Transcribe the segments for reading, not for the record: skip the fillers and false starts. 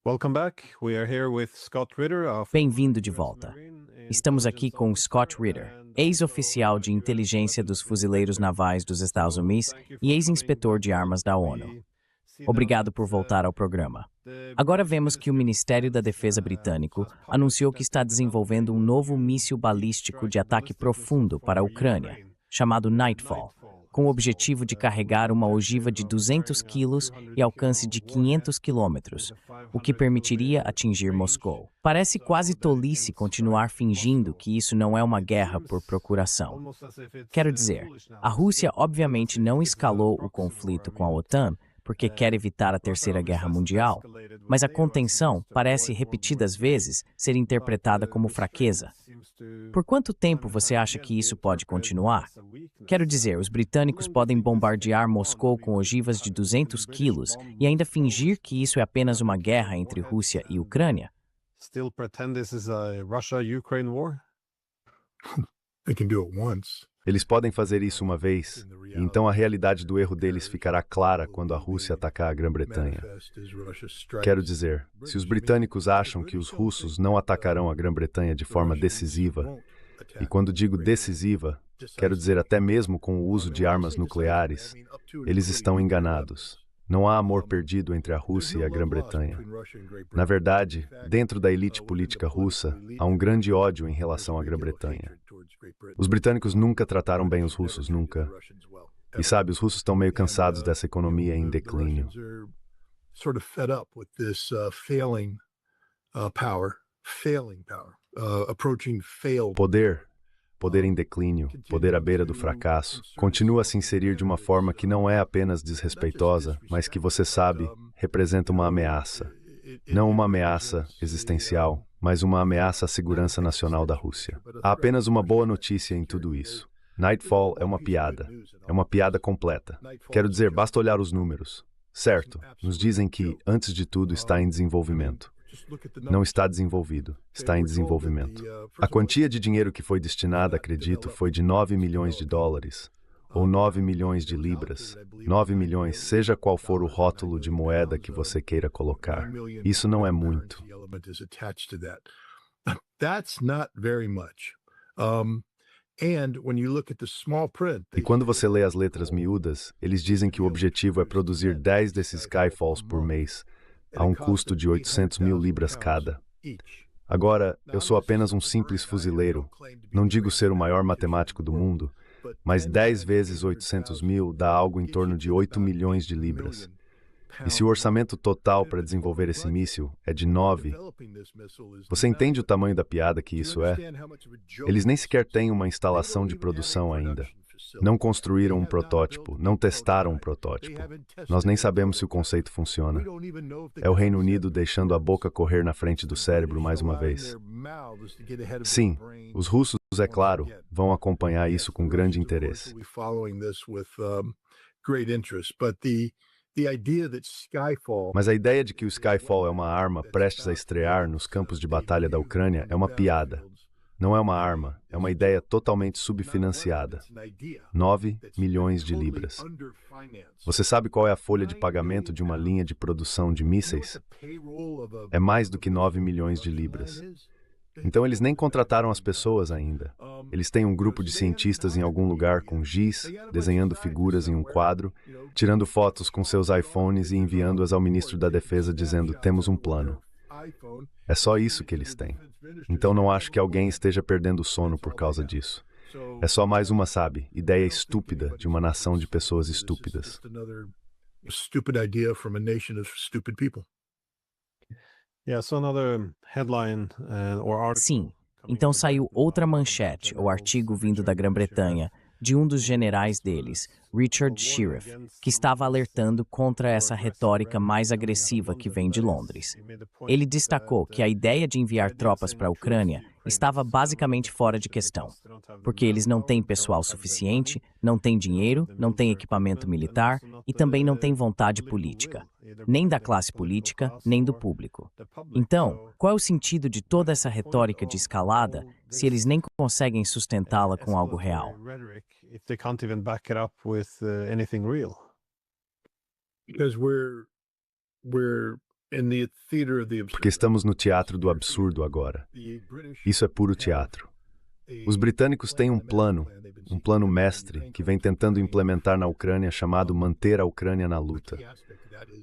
Welcome back. We are here with Scott Ritter of Bem-vindo de volta. Estamos aqui com Scott Ritter, ex-oficial de inteligência dos fuzileiros navais dos Estados Unidos e ex-inspetor de armas da ONU. Obrigado por voltar ao programa. Agora vemos que o Ministério da Defesa britânico anunciou que está desenvolvendo um novo míssil balístico de ataque profundo para a Ucrânia, chamado Nightfall, com o objetivo de carregar uma ogiva de 200 quilos e alcance de 500 quilômetros, o que permitiria atingir Moscou. Parece quase tolice continuar fingindo que isso não é uma guerra por procuração. Quero dizer, a Rússia obviamente não escalou o conflito com a OTAN porque quer evitar a Terceira Guerra Mundial, mas a contenção parece repetidas vezes ser interpretada como fraqueza. Por quanto tempo você acha que isso pode continuar? Quero dizer, os britânicos podem bombardear Moscou com ogivas de 200 quilos e ainda fingir que isso é apenas uma guerra entre Rússia e Ucrânia? Still pretend this is a Russia-Ukraine war? They can do it once. Eles podem fazer isso uma vez, e então a realidade do erro deles ficará clara quando a Rússia atacar a Grã-Bretanha. Quero dizer, se os britânicos acham que os russos não atacarão a Grã-Bretanha de forma decisiva, e quando digo decisiva, quero dizer até mesmo com o uso de armas nucleares, eles estão enganados. Não há amor perdido entre a Rússia e a Grã-Bretanha. Na verdade, dentro da elite política russa, há um grande ódio em relação à Grã-Bretanha. Os britânicos nunca trataram bem os russos, nunca. E sabe, os russos estão meio cansados dessa economia em declínio. Poder em declínio, poder à beira do fracasso, continua a se inserir de uma forma que não é apenas desrespeitosa, mas que, você sabe, representa uma ameaça. Não uma ameaça existencial, mas uma ameaça à segurança nacional da Rússia. Há apenas uma boa notícia em tudo isso. Nightfall é uma piada completa. Quero dizer, basta olhar os números. Certo, nos dizem que, antes de tudo, está em desenvolvimento. Não está desenvolvido, está em desenvolvimento. A quantia de dinheiro que foi destinada, acredito, foi de 9 milhões de dólares, ou 9 milhões de libras. 9 milhões, seja qual for o rótulo de moeda que você queira colocar. Isso não é muito. E quando você lê as letras miúdas, eles dizem que o objetivo é produzir 10 desses Skyfalls por mês, a um custo de 800 mil libras cada. Agora, eu sou apenas um simples fuzileiro, não digo ser o maior matemático do mundo, mas 10 vezes 800 mil dá algo em torno de 8 milhões de libras. E se o orçamento total para desenvolver esse míssil é de 9, você entende o tamanho da piada que isso é? Eles nem sequer têm uma instalação de produção ainda. Não construíram um protótipo, não testaram um protótipo. Nós nem sabemos se o conceito funciona. É o Reino Unido deixando a boca correr na frente do cérebro mais uma vez. Sim, os russos, é claro, vão acompanhar isso com grande interesse. Mas a ideia de que o Skyfall é uma arma prestes a estrear nos campos de batalha da Ucrânia é uma piada. Não é uma arma, é uma ideia totalmente subfinanciada. 9 milhões de libras. Você sabe qual é a folha de pagamento de uma linha de produção de mísseis? É mais do que 9 milhões de libras. Então eles nem contrataram as pessoas ainda. Eles têm um grupo de cientistas em algum lugar com giz, desenhando figuras em um quadro, tirando fotos com seus iPhones e enviando-as ao ministro da Defesa dizendo: temos um plano. É só isso que eles têm. Então não acho que alguém esteja perdendo o sono por causa disso. É só mais uma, sabe, ideia estúpida de uma nação de pessoas estúpidas. Sim, então saiu outra manchete ou artigo vindo da Grã-Bretanha, de um dos generais deles, Richard Sheriff, que estava alertando contra essa retórica mais agressiva que vem de Londres. Ele destacou que a ideia de enviar tropas para a Ucrânia estava basicamente fora de questão, porque eles não têm pessoal suficiente, não têm dinheiro, não têm equipamento militar e também não têm vontade política, nem da classe política, nem do público. Então, qual é o sentido de toda essa retórica de escalada se eles nem conseguem sustentá-la com algo real? Because we're Porque estamos no teatro do absurdo agora. Isso é puro teatro. Os britânicos têm um plano mestre, que vem tentando implementar na Ucrânia chamado manter a Ucrânia na luta.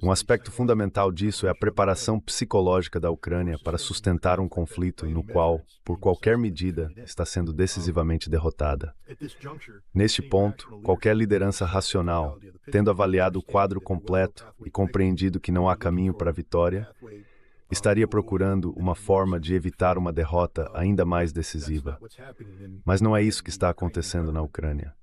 Um aspecto fundamental disso é a preparação psicológica da Ucrânia para sustentar um conflito no qual, por qualquer medida, está sendo decisivamente derrotada. Neste ponto, qualquer liderança racional, tendo avaliado o quadro completo e compreendido que não há caminho para a vitória, estaria procurando uma forma de evitar uma derrota ainda mais decisiva. Mas não é isso que está acontecendo na Ucrânia.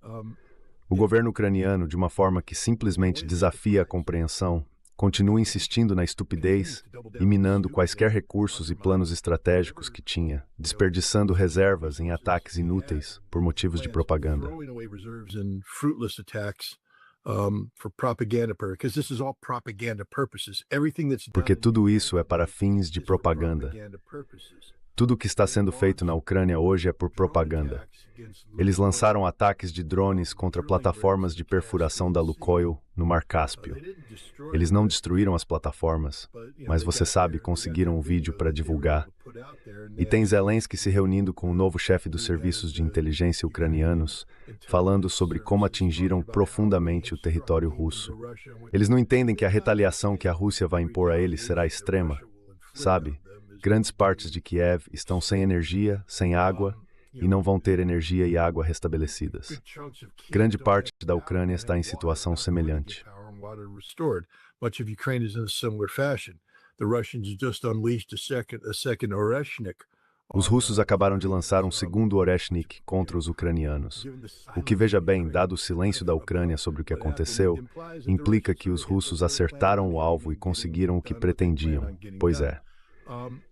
O governo ucraniano, de uma forma que simplesmente desafia a compreensão, continua insistindo na estupidez e minando quaisquer recursos e planos estratégicos que tinha, desperdiçando reservas em ataques inúteis por motivos de propaganda. Porque tudo isso é para fins de propaganda. Tudo o que está sendo feito na Ucrânia hoje é por propaganda. Eles lançaram ataques de drones contra plataformas de perfuração da Lukoil no Mar Cáspio. Eles não destruíram as plataformas, mas você sabe, conseguiram um vídeo para divulgar. E tem Zelensky se reunindo com o novo chefe dos serviços de inteligência ucranianos, falando sobre como atingiram profundamente o território russo. Eles não entendem que a retaliação que a Rússia vai impor a eles será extrema, sabe? Grandes partes de Kiev estão sem energia, sem água, e não vão ter energia e água restabelecidas. Grande parte da Ucrânia está em situação semelhante. Os russos acabaram de lançar um segundo Oreshnik contra os ucranianos. O que, veja bem, dado o silêncio da Ucrânia sobre o que aconteceu, implica que os russos acertaram o alvo e conseguiram o que pretendiam. Pois é.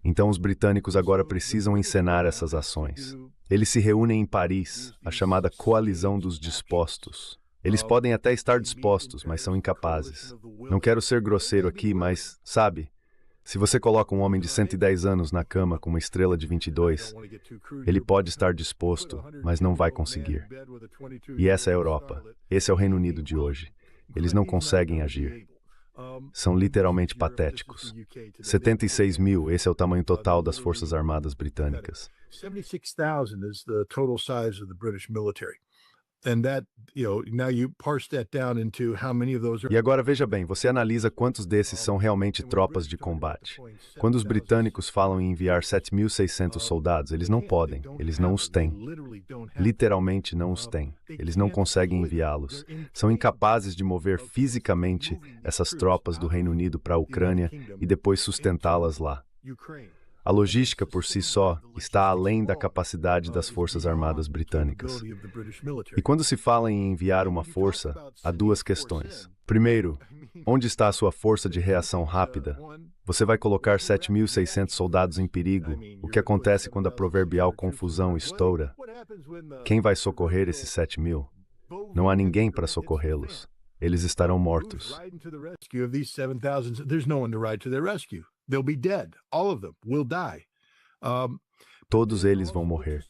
Então os britânicos agora precisam encenar essas ações. Eles se reúnem em Paris, a chamada Coalizão dos Dispostos. Eles podem até estar dispostos, mas são incapazes. Não quero ser grosseiro aqui, mas, sabe, se você coloca um homem de 110 anos na cama com uma estrela de 22, ele pode estar disposto, mas não vai conseguir. E essa é a Europa. Esse é o Reino Unido de hoje. Eles não conseguem agir. São literalmente patéticos. 76 mil, esse é o tamanho total das Forças Armadas Britânicas. 76,000 is the total size of the British military. And that, now you parse that down into how many of those are... E agora veja bem, você analisa quantos desses são realmente tropas de combate. Quando os britânicos falam em enviar 7.600 soldados, eles não podem, eles não os têm. Literalmente não os têm. Eles não conseguem enviá-los. São incapazes de mover fisicamente essas tropas do Reino Unido para a Ucrânia e depois sustentá-las lá. A logística por si só está além da capacidade das Forças Armadas Britânicas. E quando se fala em enviar uma força, há duas questões. Primeiro, onde está a sua força de reação rápida? Você vai colocar 7.600 soldados em perigo. O que acontece quando a proverbial confusão estoura? Quem vai socorrer esses 7.000? Não há ninguém para socorrê-los. Eles estarão mortos. They'll be dead. All of them will die. Todos eles vão morrer.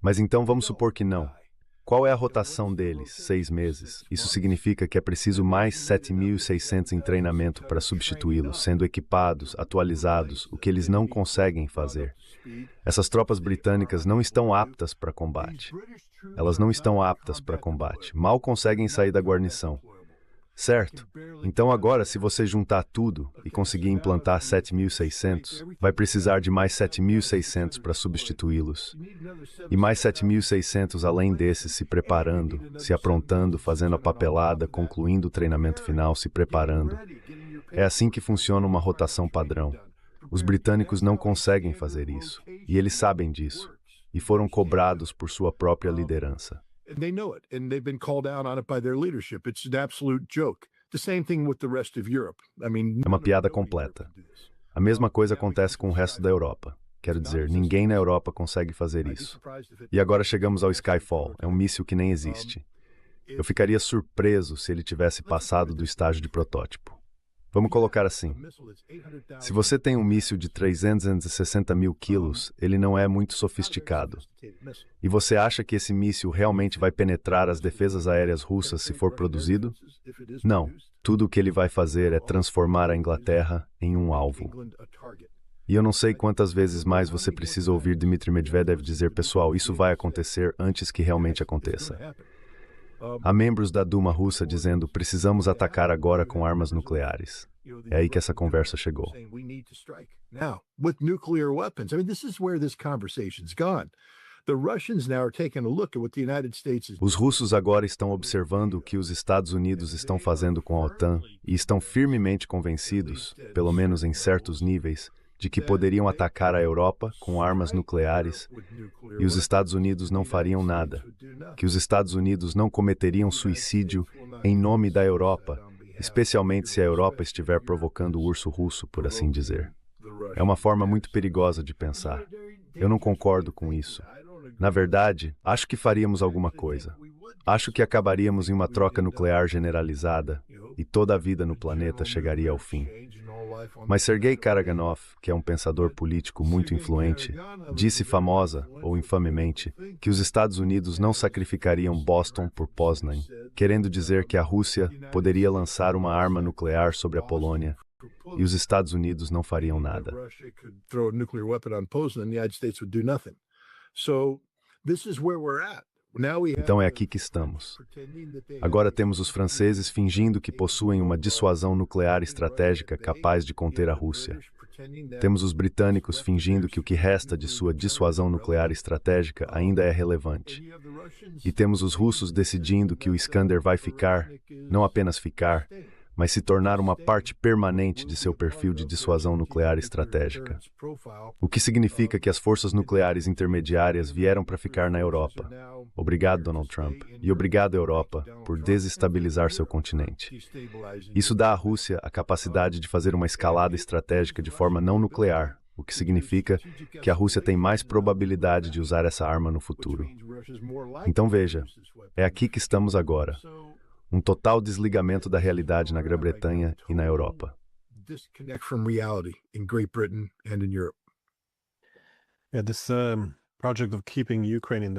Mas então vamos supor que não. Qual é a rotação deles? 6 meses. Isso significa que é preciso mais 7.600 em treinamento para substituí-los, sendo equipados, atualizados, o que eles não conseguem fazer. Essas tropas britânicas não estão aptas para combate. Elas não estão aptas para combate. Mal conseguem sair da guarnição. Certo? Então agora, se você juntar tudo e conseguir implantar 7.600, vai precisar de mais 7.600 para substituí-los. E mais 7.600 além desses se preparando, se aprontando, fazendo a papelada, concluindo o treinamento final, se preparando. É assim que funciona uma rotação padrão. Os britânicos não conseguem fazer isso, e eles sabem disso, e foram cobrados por sua própria liderança. And they know it, and they've been called out on it by their leadership. It's an absolute joke. The same thing with the rest of Europe. I mean, é uma piada completa. A mesma coisa acontece com o resto da Europa. Quero dizer, ninguém na Europa consegue fazer isso. E agora chegamos ao Skyfall. É um míssil que nem existe. Eu ficaria surpreso se ele tivesse passado do estágio de protótipo. Vamos colocar assim. Se você tem um míssil de 360 mil quilos, ele não é muito sofisticado. E você acha que esse míssil realmente vai penetrar as defesas aéreas russas se for produzido? Não. Tudo o que ele vai fazer é transformar a Inglaterra em um alvo. E eu não sei quantas vezes mais você precisa ouvir Dmitry Medvedev dizer, pessoal, isso vai acontecer antes que realmente aconteça. Há membros da Duma russa dizendo, precisamos atacar agora com armas nucleares. É aí que essa conversa chegou. Now, with nuclear weapons, I mean, this is where this conversation's gone. The Russians now are taking a look at what the United States is. Os russos agora estão observando o que os Estados Unidos estão fazendo com a OTAN e estão firmemente convencidos, pelo menos em certos níveis, de que poderiam atacar a Europa com armas nucleares e os Estados Unidos não fariam nada, que os Estados Unidos não cometeriam suicídio em nome da Europa, especialmente se a Europa estiver provocando o urso russo, por assim dizer. É uma forma muito perigosa de pensar. Eu não concordo com isso. Na verdade, acho que faríamos alguma coisa. Acho que acabaríamos em uma troca nuclear generalizada e toda a vida no planeta chegaria ao fim. Mas Sergei Karaganov, que é um pensador político muito influente, disse famosa, ou infamemente, que os Estados Unidos não sacrificariam Boston por Poznan, querendo dizer que a Rússia poderia lançar uma arma nuclear sobre a Polônia e os Estados Unidos não fariam nada. Então é aqui que estamos. Agora temos os franceses fingindo que possuem uma dissuasão nuclear estratégica capaz de conter a Rússia. Temos os britânicos fingindo que o que resta de sua dissuasão nuclear estratégica ainda é relevante. E temos os russos decidindo que o Iskander vai ficar, não apenas ficar, mas se tornar uma parte permanente de seu perfil de dissuasão nuclear estratégica. O que significa que as forças nucleares intermediárias vieram para ficar na Europa. Obrigado, Donald Trump, e obrigado, Europa, por desestabilizar seu continente. Isso dá à Rússia a capacidade de fazer uma escalada estratégica de forma não nuclear, o que significa que a Rússia tem mais probabilidade de usar essa arma no futuro. Então veja, é aqui que estamos agora. Um total desligamento da realidade na Grã-Bretanha e na Europa.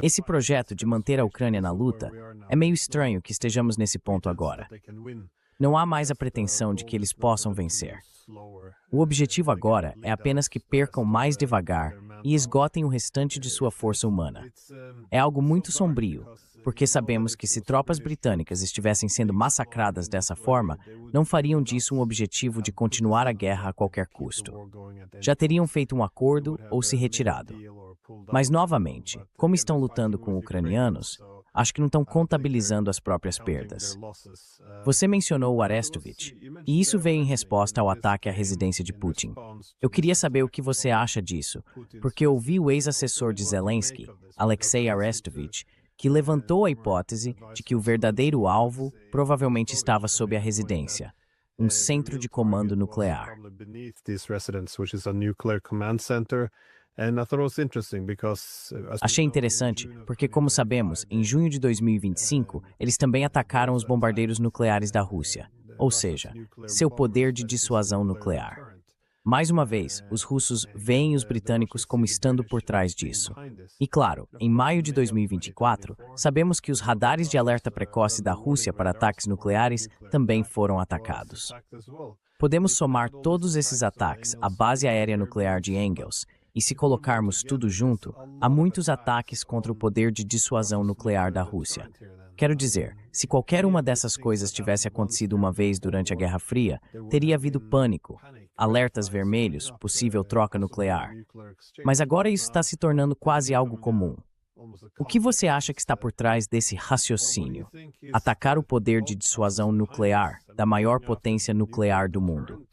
Esse projeto de manter a Ucrânia na luta é meio estranho que estejamos nesse ponto agora. Não há mais a pretensão de que eles possam vencer. O objetivo agora é apenas que percam mais devagar e esgotem o restante de sua força humana. É algo muito sombrio, porque sabemos que se tropas britânicas estivessem sendo massacradas dessa forma, não fariam disso um objetivo de continuar a guerra a qualquer custo. Já teriam feito um acordo ou se retirado. Mas, novamente, como estão lutando com ucranianos, acho que não estão contabilizando as próprias perdas. Você mencionou o Arestovich, e isso veio em resposta ao ataque à residência de Putin. Eu queria saber o que você acha disso, porque ouvi o ex-assessor de Zelensky, Alexei Arestovich, que levantou a hipótese de que o verdadeiro alvo provavelmente estava sob a residência, um centro de comando nuclear. Achei interessante, porque, como sabemos, em junho de 2025, eles também atacaram os bombardeiros nucleares da Rússia, ou seja, seu poder de dissuasão nuclear. Mais uma vez, os russos veem os britânicos como estando por trás disso. E claro, em maio de 2024, sabemos que os radares de alerta precoce da Rússia para ataques nucleares também foram atacados. Podemos somar todos esses ataques à base aérea nuclear de Engels, e se colocarmos tudo junto, há muitos ataques contra o poder de dissuasão nuclear da Rússia. Quero dizer, se qualquer uma dessas coisas tivesse acontecido uma vez durante a Guerra Fria, teria havido pânico, alertas vermelhos, possível troca nuclear. Mas agora isso está se tornando quase algo comum. O que você acha que está por trás desse raciocínio? Atacar o poder de dissuasão nuclear da maior potência nuclear do mundo.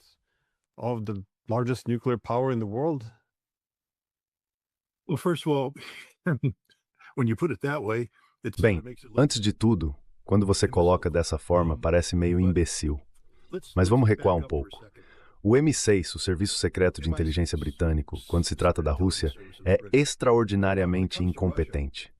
Bem, antes de tudo, quando você coloca dessa forma, parece meio imbecil. Mas vamos recuar um pouco. O MI6, o Serviço Secreto de Inteligência Britânico, quando se trata da Rússia, é extraordinariamente incompetente.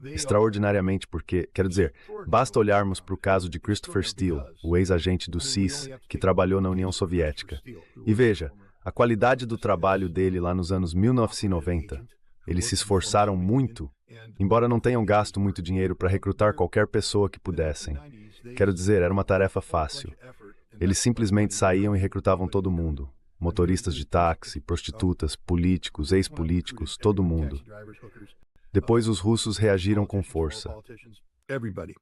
Extraordinariamente porque, quero dizer, basta olharmos para o caso de Christopher Steele, o ex-agente do CIS, que trabalhou na União Soviética. E veja, a qualidade do trabalho dele lá nos anos 1990. Eles se esforçaram muito, embora não tenham gasto muito dinheiro para recrutar qualquer pessoa que pudessem. Quero dizer, era uma tarefa fácil. Eles simplesmente saíam e recrutavam todo mundo. Motoristas de táxi, prostitutas, políticos, ex-políticos, todo mundo. Depois os russos reagiram com força. Everybody.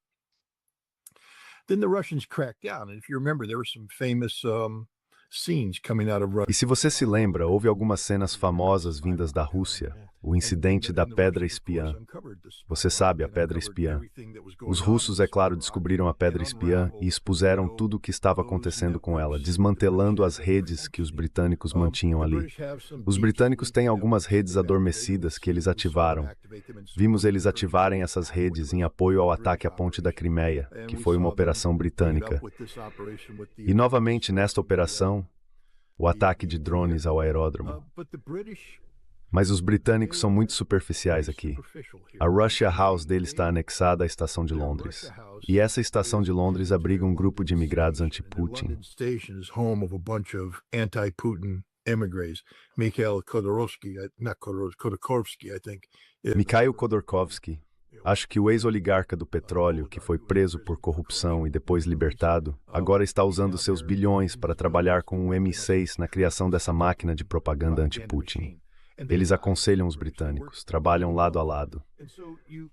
Then the Russians cracked down, and if you remember, there were some famous scenes coming out of Russia. E se você se lembra, houve algumas cenas famosas vindas da Rússia. O incidente da pedra espiã. Você sabe, a pedra espiã. Os russos, é claro, descobriram a pedra espiã e expuseram tudo o que estava acontecendo com ela, desmantelando as redes que os britânicos mantinham ali. Os britânicos têm algumas redes adormecidas que eles ativaram. Vimos eles ativarem essas redes em apoio ao ataque à ponte da Crimeia, que foi uma operação britânica. E novamente nesta operação, o ataque de drones ao aeródromo. Mas os britânicos são muito superficiais aqui. A Russia House dele está anexada à estação de Londres. E essa estação de Londres abriga um grupo de imigrados anti-Putin. Mikhail Khodorkovsky, acho que o ex-oligarca do petróleo, que foi preso por corrupção e depois libertado, agora está usando seus bilhões para trabalhar com o MI6 na criação dessa máquina de propaganda anti-Putin. Eles aconselham os britânicos, trabalham lado a lado.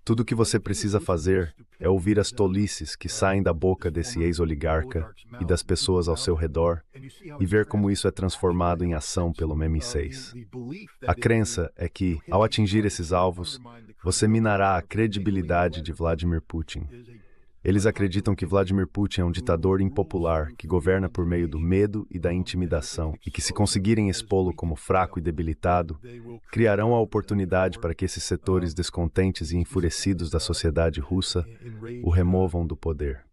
Tudo o que você precisa fazer é ouvir as tolices que saem da boca desse ex-oligarca e das pessoas ao seu redor e ver como isso é transformado em ação pelo MI6. A crença é que, ao atingir esses alvos, você minará a credibilidade de Vladimir Putin. Eles acreditam que Vladimir Putin é um ditador impopular que governa por meio do medo e da intimidação e que, se conseguirem expô-lo como fraco e debilitado, criarão a oportunidade para que esses setores descontentes e enfurecidos da sociedade russa o removam do poder.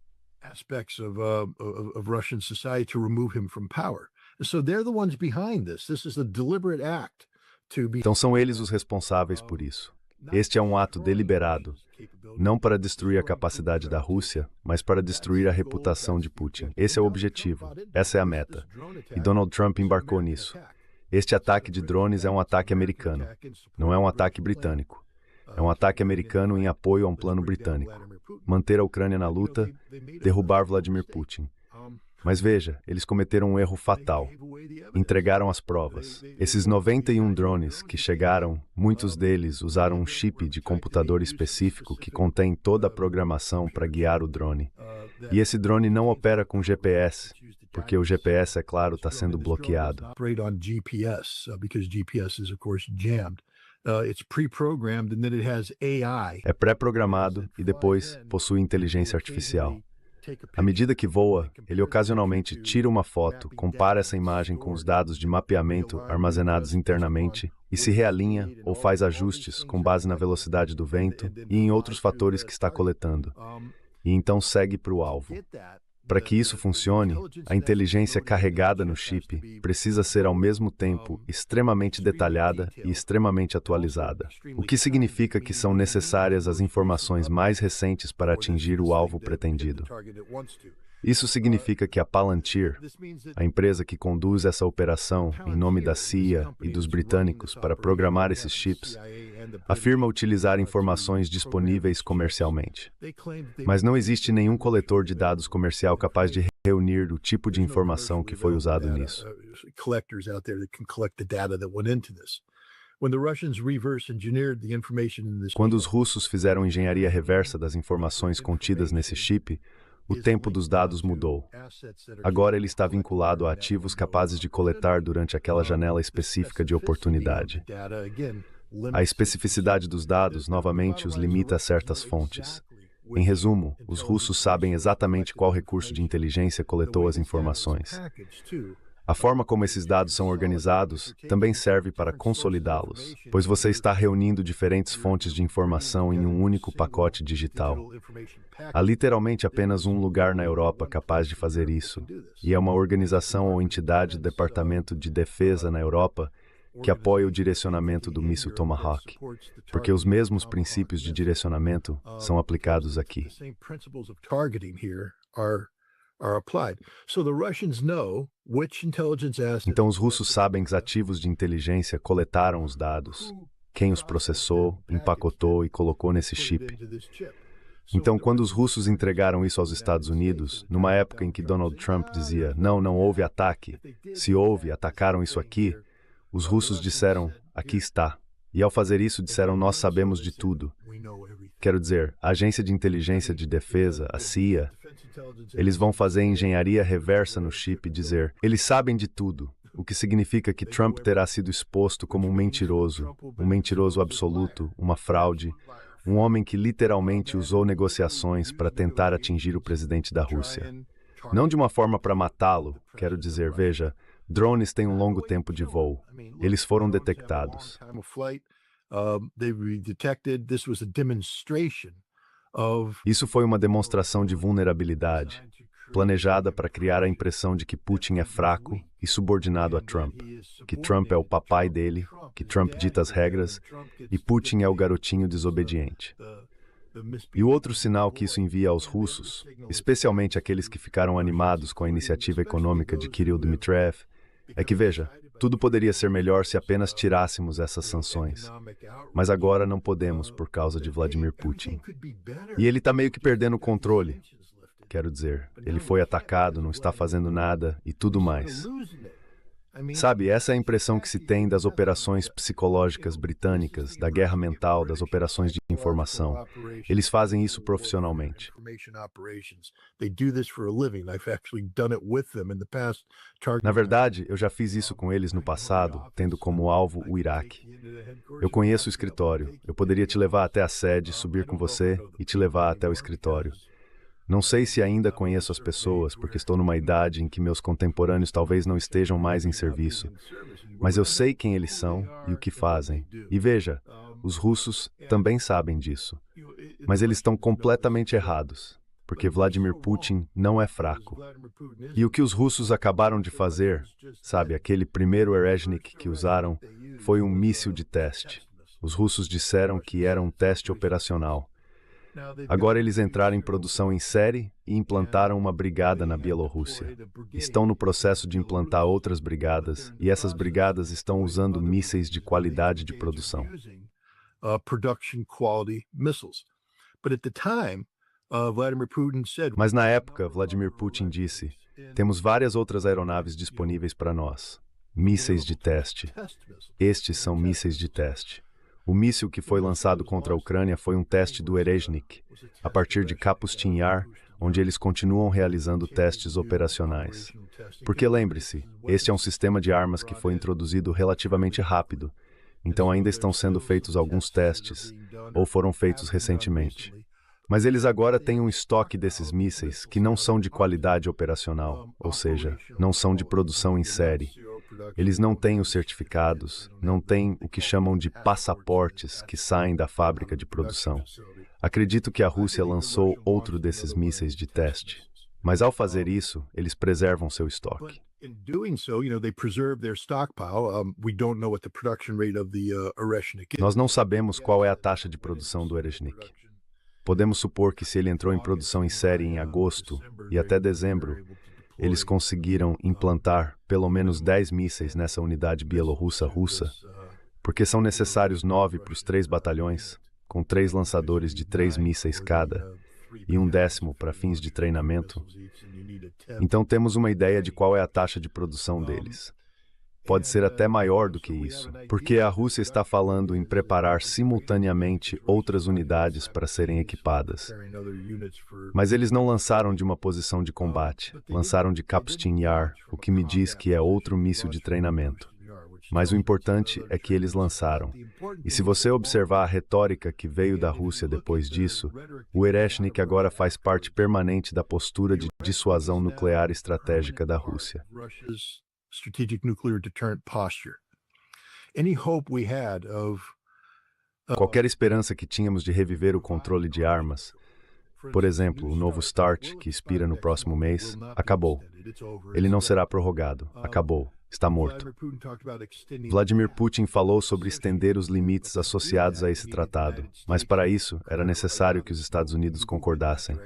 Então são eles os responsáveis por isso. Este é um ato deliberado, não para destruir a capacidade da Rússia, mas para destruir a reputação de Putin. Esse é o objetivo, essa é a meta. E Donald Trump embarcou nisso. Este ataque de drones é um ataque americano, não é um ataque britânico. É um ataque americano em apoio a um plano britânico. Manter a Ucrânia na luta, derrubar Vladimir Putin. Mas veja, eles cometeram um erro fatal. Entregaram as provas. Esses 91 drones que chegaram, muitos deles usaram um chip de computador específico que contém toda a programação para guiar o drone. E esse drone não opera com GPS, porque o GPS, é claro, está sendo bloqueado. É pré-programado e depois possui inteligência artificial. À medida que voa, ele ocasionalmente tira uma foto, compara essa imagem com os dados de mapeamento armazenados internamente e se realinha ou faz ajustes com base na velocidade do vento e em outros fatores que está coletando. E então segue para o alvo. Para que isso funcione, a inteligência carregada no chip precisa ser ao mesmo tempo extremamente detalhada e extremamente atualizada, o que significa que são necessárias as informações mais recentes para atingir o alvo pretendido. Isso significa que a Palantir, a empresa que conduz essa operação em nome da CIA e dos britânicos para programar esses chips, afirma utilizar informações disponíveis comercialmente. Mas não existe nenhum coletor de dados comercial capaz de reunir o tipo de informação que foi usado nisso. Quando os russos fizeram engenharia reversa das informações contidas nesse chip, o tempo dos dados mudou. Agora ele está vinculado a ativos capazes de coletar durante aquela janela específica de oportunidade. A especificidade dos dados, novamente, os limita a certas fontes. Em resumo, os russos sabem exatamente qual recurso de inteligência coletou as informações. A forma como esses dados são organizados também serve para consolidá-los, pois você está reunindo diferentes fontes de informação em um único pacote digital. Há literalmente apenas um lugar na Europa capaz de fazer isso, e é uma organização ou entidade do Departamento de Defesa na Europa que apoia o direcionamento do míssil Tomahawk, porque os mesmos princípios de direcionamento são aplicados aqui. Então os russos sabem que os ativos de inteligência coletaram os dados, quem os processou, empacotou e colocou nesse chip. Então, quando os russos entregaram isso aos Estados Unidos, numa época em que Donald Trump dizia, não houve ataque, se houve, atacaram isso aqui, os russos disseram, aqui está. E ao fazer isso, disseram, nós sabemos de tudo. Quero dizer, a Agência de Inteligência de Defesa, a CIA, eles vão fazer engenharia reversa no chip e dizer, eles sabem de tudo, o que significa que Trump terá sido exposto como um mentiroso absoluto, uma fraude, um homem que literalmente usou negociações para tentar atingir o presidente da Rússia. Não de uma forma para matá-lo, quero dizer, veja, drones têm um longo tempo de voo. Eles foram detectados. Isso foi uma demonstração de vulnerabilidade, planejada para criar a impressão de que Putin é fraco e subordinado a Trump, que Trump é o papai dele, que Trump dita as regras e Putin é o garotinho desobediente. E o outro sinal que isso envia aos russos, especialmente aqueles que ficaram animados com a iniciativa econômica de Kirill Dmitriev, é que, veja, tudo poderia ser melhor se apenas tirássemos essas sanções. Mas agora não podemos por causa de Vladimir Putin. E ele está meio que perdendo o controle. Quero dizer, ele foi atacado, não está fazendo nada e tudo mais. Sabe, essa é a impressão que se tem das operações psicológicas britânicas, da guerra mental, das operações de informação. Eles fazem isso profissionalmente. Na verdade, eu já fiz isso com eles no passado, tendo como alvo o Iraque. Eu conheço o escritório. Eu poderia te levar até a sede, subir com você e te levar até o escritório. Não sei se ainda conheço as pessoas, porque estou numa idade em que meus contemporâneos talvez não estejam mais em serviço. Mas eu sei quem eles são e o que fazem. E veja, os russos também sabem disso. Mas eles estão completamente errados, porque Vladimir Putin não é fraco. E o que os russos acabaram de fazer, sabe, aquele primeiro Erezhnik que usaram, foi um míssil de teste. Os russos disseram que era um teste operacional. Agora eles entraram em produção em série e implantaram uma brigada na Bielorrússia. Estão no processo de implantar outras brigadas e essas brigadas estão usando mísseis de qualidade de produção. Mas na época, Vladimir Putin disse, temos várias outras aeronaves disponíveis para nós. Mísseis de teste. Estes são mísseis de teste. O míssil que foi lançado contra a Ucrânia foi um teste do Erezhnik, a partir de Kapustin Yar, onde eles continuam realizando testes operacionais. Porque lembre-se, este é um sistema de armas que foi introduzido relativamente rápido, então ainda estão sendo feitos alguns testes, ou foram feitos recentemente. Mas eles agora têm um estoque desses mísseis que não são de qualidade operacional, ou seja, não são de produção em série. Eles não têm os certificados, não têm o que chamam de passaportes que saem da fábrica de produção. Acredito que a Rússia lançou outro desses mísseis de teste. Mas ao fazer isso, eles preservam seu estoque. Nós não sabemos qual é a taxa de produção do Erezhnik. Podemos supor que se ele entrou em produção em série em agosto e até dezembro, eles conseguiram implantar pelo menos 10 mísseis nessa unidade bielorrussa-russa, porque são necessários 9 para os 3 batalhões, com 3 lançadores de 3 mísseis cada, e um 10º para fins de treinamento. Então temos uma ideia de qual é a taxa de produção deles. Pode ser até maior do que isso, porque a Rússia está falando em preparar simultaneamente outras unidades para serem equipadas. Mas eles não lançaram de uma posição de combate, lançaram de Kapustin Yar, o que me diz que é outro míssil de treinamento. Mas o importante é que eles lançaram. E se você observar a retórica que veio da Rússia depois disso, o Erezhnik agora faz parte permanente da postura de dissuasão nuclear estratégica da Rússia. Strategic nuclear deterrent posture. Any hope we had of Qualquer esperança que tínhamos de reviver o controle de armas, Por exemplo, o novo START, que expira no próximo mês, acabou. Ele não será prorrogado. Acabou. Está morto. Vladimir Putin falou sobre estender os limites associados a esse tratado, mas para isso era necessário que os Estados Unidos concordassem.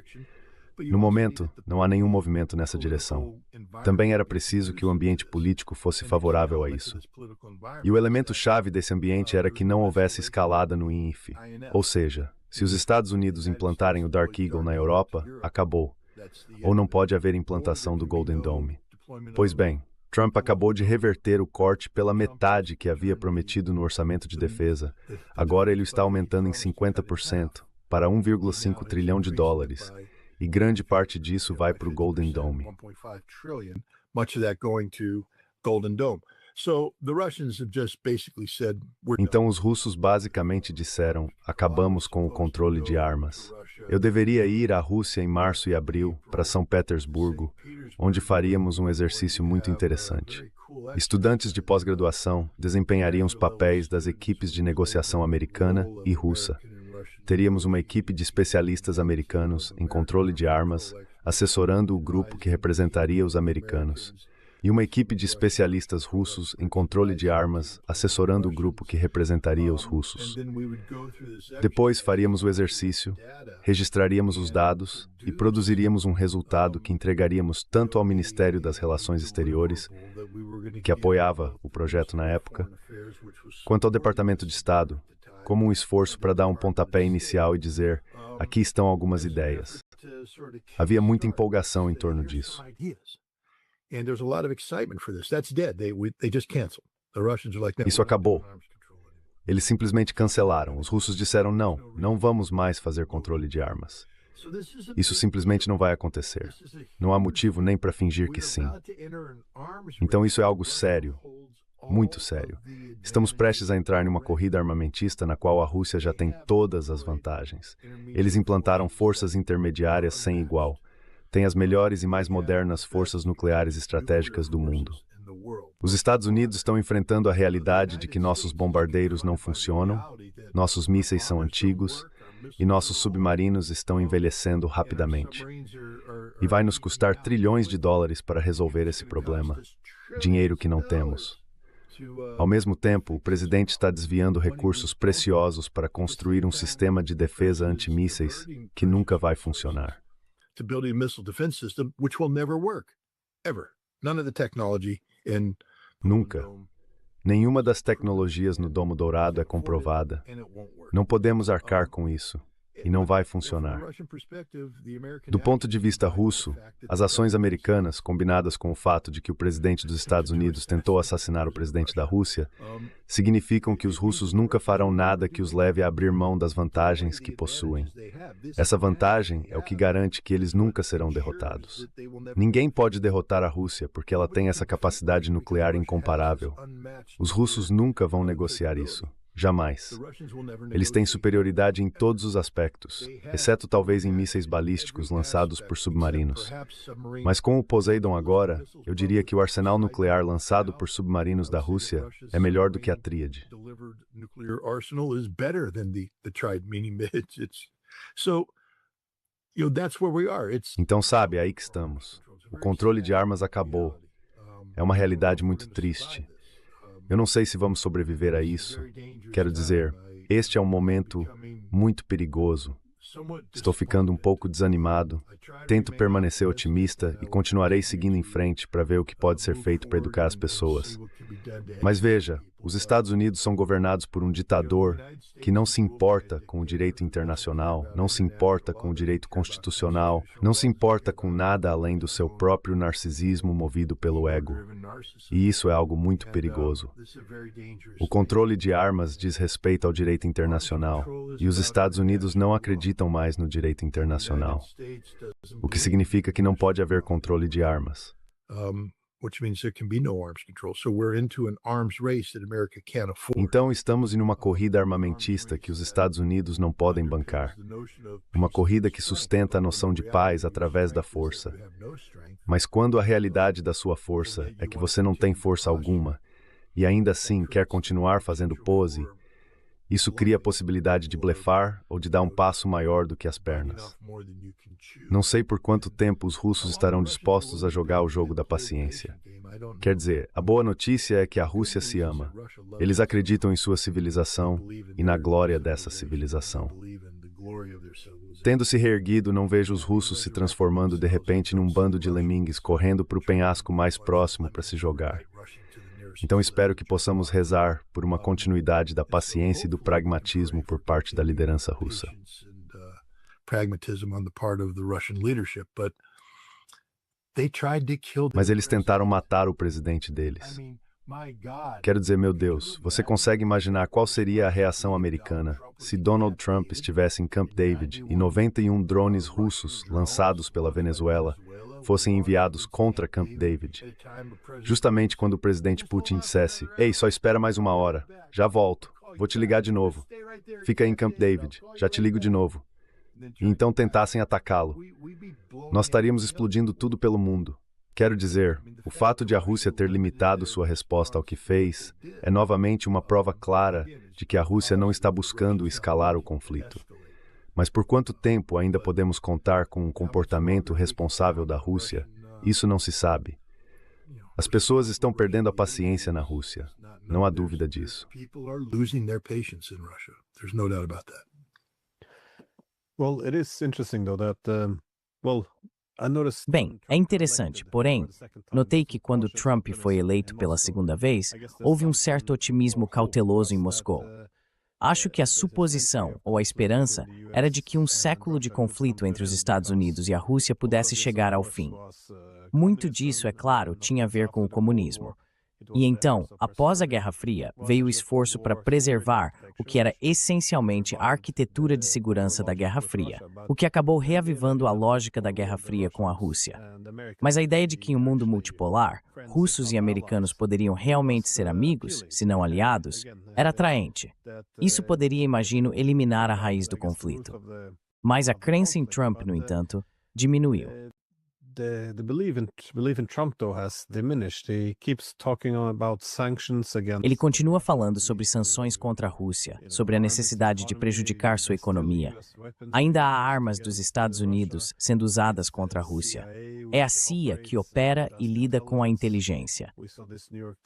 No momento, não há nenhum movimento nessa direção. Também era preciso que o ambiente político fosse favorável a isso. E o elemento-chave desse ambiente era que não houvesse escalada no INF. Ou seja, se os Estados Unidos implantarem o Dark Eagle na Europa, acabou. Ou não pode haver implantação do Golden Dome. Pois bem, Trump acabou de reverter o corte pela metade que havia prometido no orçamento de defesa. Agora ele está aumentando em 50%, para 1,5 trilhão de dólares. E grande parte disso vai para o Golden Dome. Então os russos basicamente disseram, acabamos com o controle de armas. Eu deveria ir à Rússia em março e abril, para São Petersburgo, onde faríamos um exercício muito interessante. Estudantes de pós-graduação desempenhariam os papéis das equipes de negociação americana e russa. Teríamos uma equipe de especialistas americanos em controle de armas, assessorando o grupo que representaria os americanos, e uma equipe de especialistas russos em controle de armas, assessorando o grupo que representaria os russos. Depois faríamos o exercício, registraríamos os dados e produziríamos um resultado que entregaríamos tanto ao Ministério das Relações Exteriores, que apoiava o projeto na época, quanto ao Departamento de Estado, como um esforço para dar um pontapé inicial e dizer, aqui estão algumas ideias. Havia muita empolgação em torno disso. Isso acabou. Eles simplesmente cancelaram. Os russos disseram, não vamos mais fazer controle de armas. Isso simplesmente não vai acontecer. Não há motivo nem para fingir que sim. Então isso é algo sério. Muito sério. Estamos prestes a entrar em uma corrida armamentista na qual a Rússia já tem todas as vantagens. Eles implantaram forças intermediárias sem igual. Tem as melhores e mais modernas forças nucleares estratégicas do mundo. Os Estados Unidos estão enfrentando a realidade de que nossos bombardeiros não funcionam, nossos mísseis são antigos e nossos submarinos estão envelhecendo rapidamente. E vai nos custar trilhões de dólares para resolver esse problema. Dinheiro que não temos. Ao mesmo tempo, o presidente está desviando recursos preciosos para construir um sistema de defesa antimísseis que nunca vai funcionar. Nunca. Nenhuma das tecnologias no Domo Dourado é comprovada. Não podemos arcar com isso. E não vai funcionar. Do ponto de vista russo, as ações americanas, combinadas com o fato de que o presidente dos Estados Unidos tentou assassinar o presidente da Rússia, significam que os russos nunca farão nada que os leve a abrir mão das vantagens que possuem. Essa vantagem é o que garante que eles nunca serão derrotados. Ninguém pode derrotar a Rússia porque ela tem essa capacidade nuclear incomparável. Os russos nunca vão negociar isso. Jamais. Eles têm superioridade em todos os aspectos, exceto talvez em mísseis balísticos lançados por submarinos. Mas com o Poseidon agora, eu diria que o arsenal nuclear lançado por submarinos da Rússia é melhor do que a Tríade. Então, sabe, é aí que estamos. O controle de armas acabou. É uma realidade muito triste. Eu não sei se vamos sobreviver a isso. Quero dizer, este é um momento muito perigoso. Estou ficando um pouco desanimado. Tento permanecer otimista e continuarei seguindo em frente para ver o que pode ser feito para educar as pessoas. Mas veja, os Estados Unidos são governados por um ditador que não se importa com o direito internacional, não se importa com o direito constitucional, não se importa com nada além do seu próprio narcisismo movido pelo ego. E isso é algo muito perigoso. O controle de armas diz respeito ao direito internacional, e os Estados Unidos não acreditam mais no direito internacional, o que significa que não pode haver controle de armas. Então estamos em uma corrida armamentista que os Estados Unidos não podem bancar. Uma corrida que sustenta a noção de paz através da força. Mas quando a realidade da sua força é que você não tem força alguma, e ainda assim quer continuar fazendo pose, Isso cria a possibilidade de blefar ou de dar um passo maior do que as pernas. Não sei por quanto tempo os russos estarão dispostos a jogar o jogo da paciência. Quer dizer, a boa notícia é que a Rússia se ama. Eles acreditam em sua civilização e na glória dessa civilização. Tendo se reerguido, não vejo os russos se transformando de repente num bando de lemingues correndo para o penhasco mais próximo para se jogar. Então espero que possamos rezar por uma continuidade da paciência e do pragmatismo por parte da liderança russa. Mas eles tentaram matar o presidente deles. Quero dizer, meu Deus, você consegue imaginar qual seria a reação americana se Donald Trump estivesse em Camp David e 91 drones russos lançados pela Venezuela fossem enviados contra Camp David? Justamente quando o presidente Putin dissesse: "Ei, só espera mais uma hora, já volto, vou te ligar de novo. Fica aí em Camp David, já te ligo de novo." E então tentassem atacá-lo. Nós estaríamos explodindo tudo pelo mundo. Quero dizer, o fato de a Rússia ter limitado sua resposta ao que fez é novamente uma prova clara de que a Rússia não está buscando escalar o conflito. Mas por quanto tempo ainda podemos contar com um comportamento responsável da Rússia? Isso não se sabe. As pessoas estão perdendo a paciência na Rússia. Não há dúvida disso. Bem, é interessante, porém, notei que quando Trump foi eleito pela segunda vez, houve um certo otimismo cauteloso em Moscou. Acho que a suposição ou a esperança era de que um século de conflito entre os Estados Unidos e a Rússia pudesse chegar ao fim. Muito disso, é claro, tinha a ver com o comunismo. E então, após a Guerra Fria, veio o esforço para preservar o que era essencialmente a arquitetura de segurança da Guerra Fria, o que acabou reavivando a lógica da Guerra Fria com a Rússia. Mas a ideia de que em um mundo multipolar, russos e americanos poderiam realmente ser amigos, se não aliados, era atraente. Isso poderia, imagino, eliminar a raiz do conflito. Mas a crença em Trump, no entanto, diminuiu. The belief in Trump, though, has diminished. He keeps talking about sanctions against. Ele continua falando sobre sanções contra a Rússia, sobre a necessidade de prejudicar sua economia. Ainda há armas dos Estados Unidos sendo usadas contra a Rússia. É a CIA que opera e lida com a inteligência.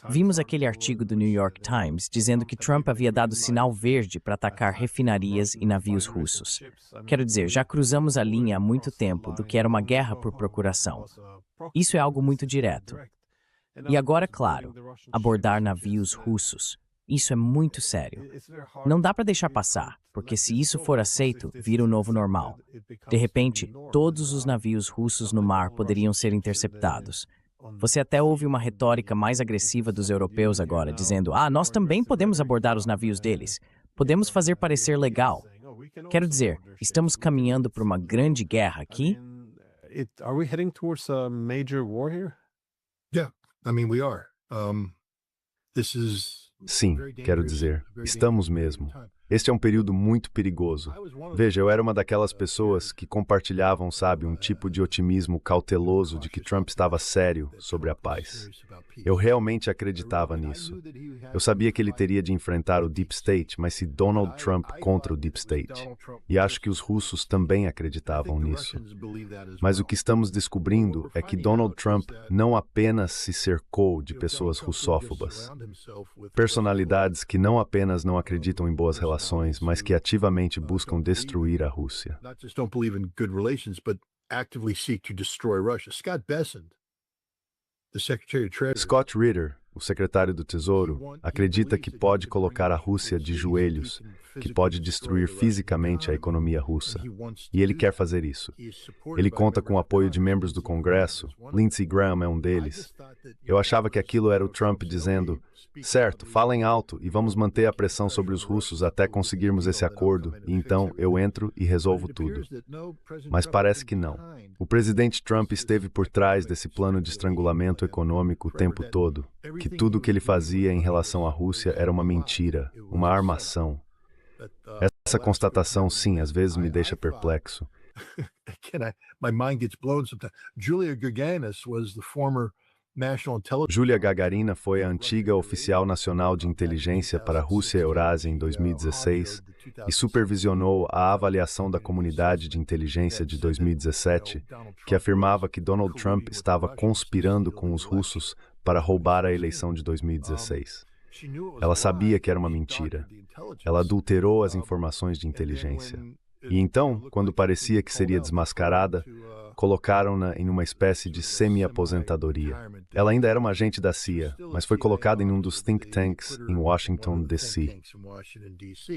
Vimos aquele artigo do New York Times dizendo que Trump havia dado sinal verde para atacar refinarias e navios russos. Quero dizer, já cruzamos a linha há muito tempo do que era uma guerra por procuração. Isso é algo muito direto. E agora, claro, abordar navios russos. Isso é muito sério. Não dá para deixar passar, porque se isso for aceito, vira o novo normal. De repente, todos os navios russos no mar poderiam ser interceptados. Você até ouve uma retórica mais agressiva dos europeus agora, dizendo: nós também podemos abordar os navios deles. Podemos fazer parecer legal. Quero dizer, estamos caminhando para uma grande guerra aqui? Are we heading towards a major war here? Yeah, I mean, we are. This is Sim, quero dizer, estamos mesmo. Este é um período muito perigoso. Veja, eu era uma daquelas pessoas que compartilhavam, sabe, um tipo de otimismo cauteloso de que Trump estava sério sobre a paz. Eu realmente acreditava nisso. Eu sabia que ele teria de enfrentar o Deep State, mas se Donald Trump contra o Deep State. E acho que os russos também acreditavam nisso. Mas o que estamos descobrindo é que Donald Trump não apenas se cercou de pessoas russófobas, personalidades que não apenas não acreditam em boas relações, mas que ativamente buscam destruir a Rússia. Scott Ritter, o secretário do Tesouro, acredita que pode colocar a Rússia de joelhos, que pode destruir fisicamente a economia russa. E ele quer fazer isso. Ele conta com o apoio de membros do Congresso. Lindsey Graham é um deles. Eu achava que aquilo era o Trump dizendo: certo, falem alto e vamos manter a pressão sobre os russos até conseguirmos esse acordo, e então eu entro e resolvo tudo. Mas parece que não. O presidente Trump esteve por trás desse plano de estrangulamento econômico o tempo todo, que tudo o que ele fazia em relação à Rússia era uma mentira, uma armação. Essa constatação, sim, às vezes me deixa perplexo. My mind gets blown sometimes. Julia Gurganis was the former Julia Gagarina foi a antiga oficial nacional de inteligência para a Rússia e Eurásia em 2016 e supervisionou a avaliação da comunidade de inteligência de 2017, que afirmava que Donald Trump estava conspirando com os russos para roubar a eleição de 2016. Ela sabia que era uma mentira. Ela adulterou as informações de inteligência. E então, quando parecia que seria desmascarada, colocaram-na em uma espécie de semi-aposentadoria. Ela ainda era uma agente da CIA, mas foi colocada em um dos think tanks em Washington, D.C.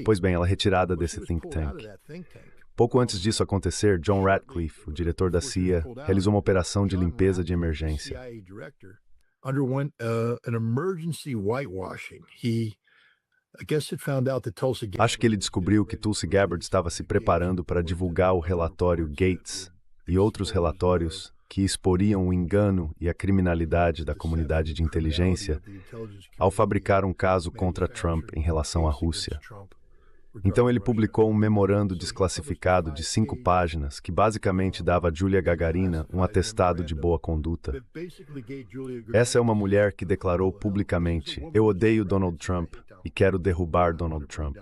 Pois bem, ela é retirada desse think tank. Pouco antes disso acontecer, John Ratcliffe, o diretor da CIA, realizou uma operação de limpeza de emergência. Acho que ele descobriu que Tulsi Gabbard estava se preparando para divulgar o relatório Gates e outros relatórios que exporiam o engano e a criminalidade da comunidade de inteligência ao fabricar um caso contra Trump em relação à Rússia. Então ele publicou um memorando desclassificado de 5 páginas que basicamente dava a Julia Gagarina um atestado de boa conduta. Essa é uma mulher que declarou publicamente: "Eu odeio Donald Trump e quero derrubar Donald Trump."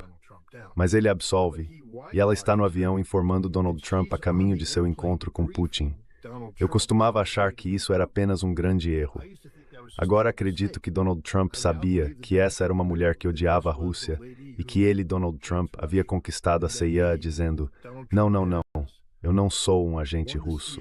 Mas ele absolve, e ela está no avião informando Donald Trump a caminho de seu encontro com Putin. Eu costumava achar que isso era apenas um grande erro. Agora acredito que Donald Trump sabia que essa era uma mulher que odiava a Rússia e que ele, Donald Trump, havia conquistado a CIA dizendo: "Não, não, não, eu não sou um agente russo."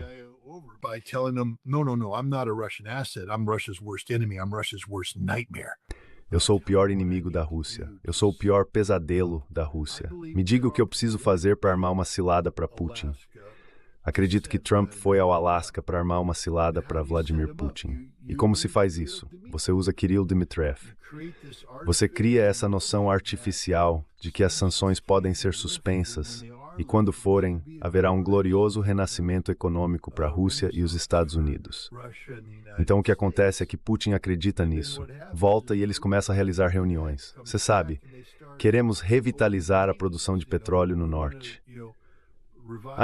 Eu sou o pior inimigo da Rússia. Eu sou o pior pesadelo da Rússia. Me diga o que eu preciso fazer para armar uma cilada para Putin. Acredito que Trump foi ao Alasca para armar uma cilada para Vladimir Putin. E como se faz isso? Você usa Kirill Dmitriev. Você cria essa noção artificial de que as sanções podem ser suspensas e, quando forem, haverá um glorioso renascimento econômico para a Rússia e os Estados Unidos. Então o que acontece é que Putin acredita nisso, volta e eles começam a realizar reuniões. Você sabe, queremos revitalizar a produção de petróleo no norte.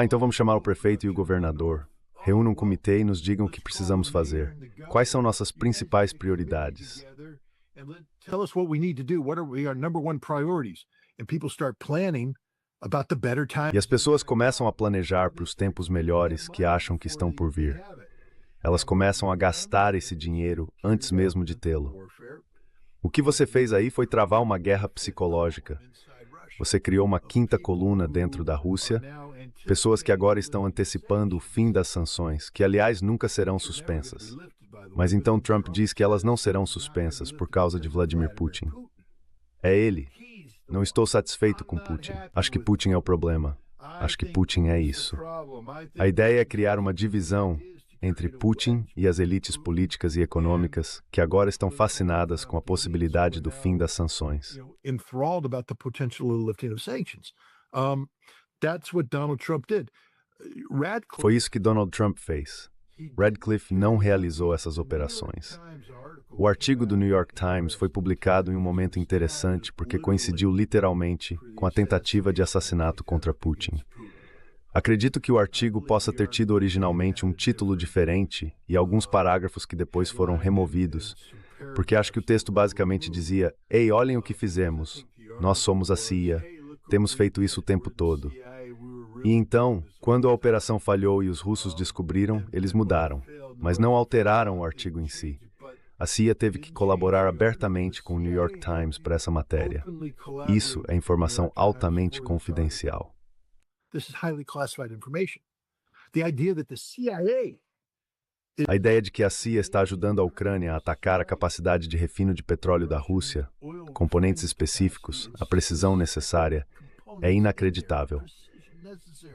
Então vamos chamar o prefeito e o governador. Reúnam um comitê e nos digam o que precisamos fazer. Quais são nossas principais prioridades? E as pessoas começam a planejar para os tempos melhores que acham que estão por vir. Elas começam a gastar esse dinheiro antes mesmo de tê-lo. O que você fez aí foi travar uma guerra psicológica. Você criou uma quinta coluna dentro da Rússia, pessoas que agora estão antecipando o fim das sanções, que aliás nunca serão suspensas. Mas então Trump diz que elas não serão suspensas por causa de Vladimir Putin. É ele. Não estou satisfeito com Putin. Acho que Putin é o problema. Acho que Putin é isso. A ideia é criar uma divisão entre Putin e as elites políticas e econômicas que agora estão fascinadas com a possibilidade do fim das sanções. Foi isso que Donald Trump fez. Radcliffe não realizou essas operações. O artigo do New York Times foi publicado em um momento interessante porque coincidiu literalmente com a tentativa de assassinato contra Putin. Acredito que o artigo possa ter tido originalmente um título diferente e alguns parágrafos que depois foram removidos, porque acho que o texto basicamente dizia: "Ei, olhem o que fizemos. Nós somos a CIA. Temos feito isso o tempo todo." E então, quando a operação falhou e os russos descobriram, eles mudaram, mas não alteraram o artigo em si. A CIA teve que colaborar abertamente com o New York Times para essa matéria. Isso é informação altamente confidencial. A ideia de que a CIA está ajudando a Ucrânia a atacar a capacidade de refino de petróleo da Rússia, componentes específicos, a precisão necessária, é inacreditável.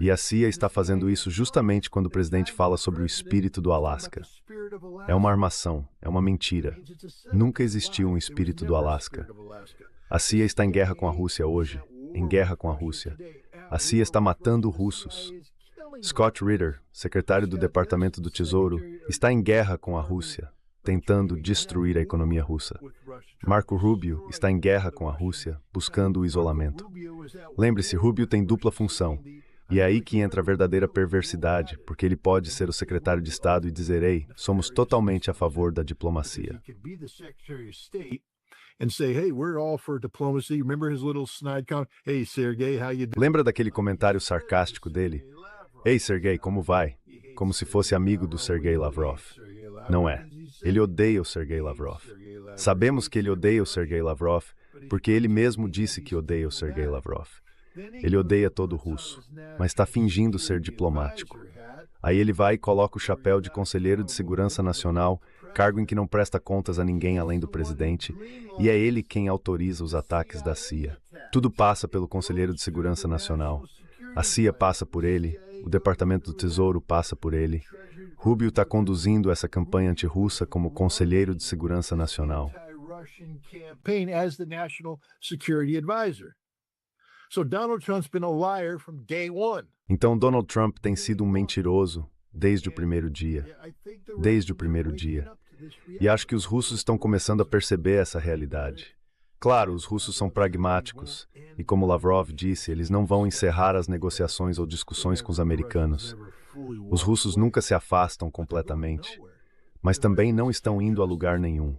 E a CIA está fazendo isso justamente quando o presidente fala sobre o espírito do Alasca. É uma armação, é uma mentira. Nunca existiu um espírito do Alasca. A CIA está em guerra com a Rússia hoje, em guerra com a Rússia. A CIA está matando russos. Scott Ritter, secretário do Departamento do Tesouro, está em guerra com a Rússia, tentando destruir a economia russa. Marco Rubio está em guerra com a Rússia, buscando o isolamento. Lembre-se, Rubio tem dupla função. E é aí que entra a verdadeira perversidade, porque ele pode ser o secretário de Estado e dizer: ei, somos totalmente a favor da diplomacia. Lembra daquele comentário sarcástico dele? Ei, Sergei, como vai? Como se fosse amigo do Sergei Lavrov. Não é. Ele odeia o Sergei Lavrov. Sabemos que ele odeia o Sergei Lavrov porque ele mesmo disse que odeia o Sergei Lavrov. Ele odeia todo russo, mas está fingindo ser diplomático. Aí ele vai e coloca o chapéu de Conselheiro de Segurança Nacional, cargo em que não presta contas a ninguém além do presidente, e é ele quem autoriza os ataques da CIA. Tudo passa pelo Conselheiro de Segurança Nacional. A CIA passa por ele, o Departamento do Tesouro passa por ele. Rubio está conduzindo essa campanha antirrussa como Conselheiro de Segurança Nacional. Então Donald Trump tem sido um mentiroso desde o primeiro dia. Desde o primeiro dia. E acho que os russos estão começando a perceber essa realidade. Claro, os russos são pragmáticos, e como Lavrov disse, eles não vão encerrar as negociações ou discussões com os americanos. Os russos nunca se afastam completamente, mas também não estão indo a lugar nenhum.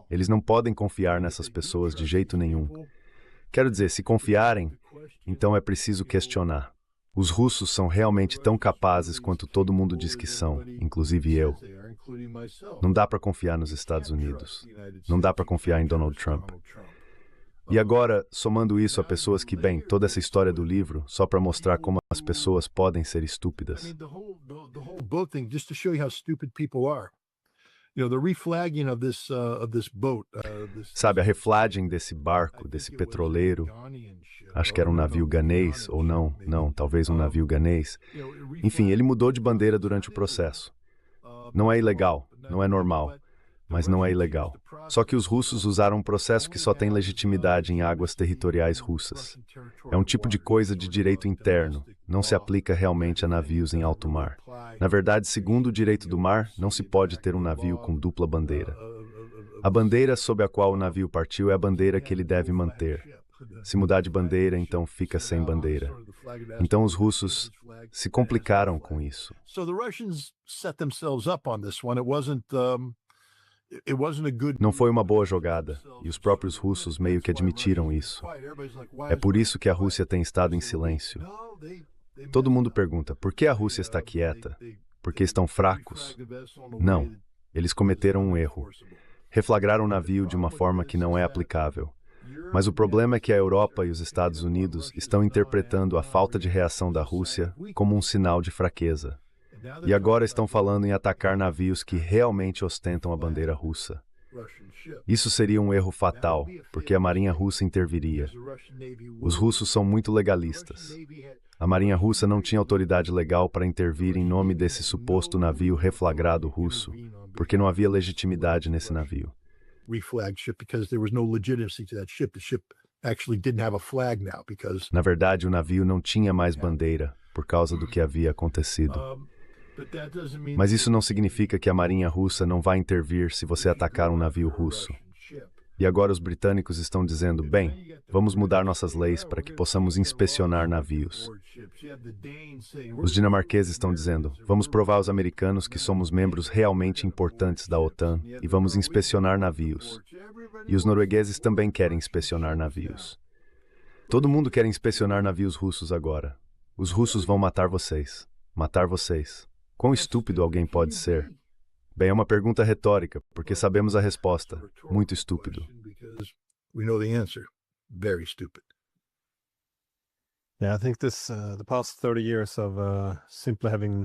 Eles não podem confiar nessas pessoas de jeito nenhum. Quero dizer, se confiarem, então é preciso questionar. Os russos são realmente tão capazes quanto todo mundo diz que são, inclusive eu. Não dá para confiar nos Estados Unidos. Não dá para confiar em Donald Trump. E agora, somando isso a pessoas que, bem, toda essa história do livro, só para mostrar como as pessoas podem ser estúpidas. Sabe, a reflagging desse barco, desse petroleiro, acho que era um navio ganês, ou não, talvez um navio ganês. Enfim, ele mudou de bandeira durante o processo. Não é ilegal, não é normal, mas não é ilegal. Só que os russos usaram um processo que só tem legitimidade em águas territoriais russas. É um tipo de coisa de direito interno, não se aplica realmente a navios em alto mar. Na verdade, segundo o direito do mar, não se pode ter um navio com dupla bandeira. A bandeira sob a qual o navio partiu é a bandeira que ele deve manter. Se mudar de bandeira, então fica sem bandeira. Então os russos se complicaram com isso. Não foi uma boa jogada, e os próprios russos meio que admitiram isso. É por isso que a Rússia tem estado em silêncio. Todo mundo pergunta, por que a Rússia está quieta? Porque estão fracos? Não, eles cometeram um erro. Reflagraram o navio de uma forma que não é aplicável. Mas o problema é que a Europa e os Estados Unidos estão interpretando a falta de reação da Rússia como um sinal de fraqueza. E agora estão falando em atacar navios que realmente ostentam a bandeira russa. Isso seria um erro fatal, porque a Marinha Russa interviria. Os russos são muito legalistas. A Marinha Russa não tinha autoridade legal para intervir em nome desse suposto navio reflagrado russo, porque não havia legitimidade nesse navio. Na verdade, o navio não tinha mais bandeira por causa do que havia acontecido. Mas isso não significa que a Marinha Russa não vai intervir se você atacar um navio russo. E agora os britânicos estão dizendo, bem, vamos mudar nossas leis para que possamos inspecionar navios. Os dinamarqueses estão dizendo, vamos provar aos americanos que somos membros realmente importantes da OTAN e vamos inspecionar navios. E os noruegueses também querem inspecionar navios. Todo mundo quer inspecionar navios russos agora. Os russos vão matar vocês. Matar vocês. Quão estúpido alguém pode ser? Bem, é uma pergunta retórica, porque sabemos a resposta. Muito estúpido.